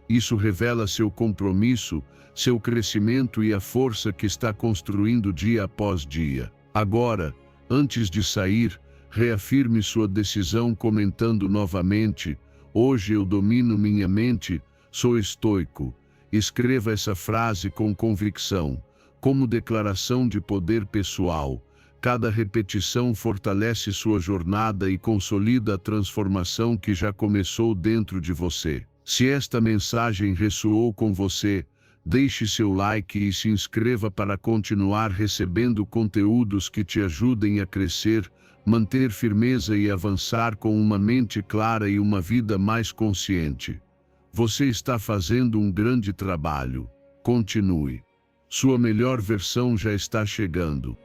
Isso revela seu compromisso, seu crescimento e a força que está construindo dia após dia. Agora, antes de sair, reafirme sua decisão comentando novamente: hoje eu domino minha mente, sou estoico. Escreva essa frase com convicção, como declaração de poder pessoal. Cada repetição fortalece sua jornada e consolida a transformação que já começou dentro de você. Se esta mensagem ressoou com você, deixe seu like e se inscreva para continuar recebendo conteúdos que te ajudem a crescer, manter firmeza e avançar com uma mente clara e uma vida mais consciente. Você está fazendo um grande trabalho. Continue. Sua melhor versão já está chegando.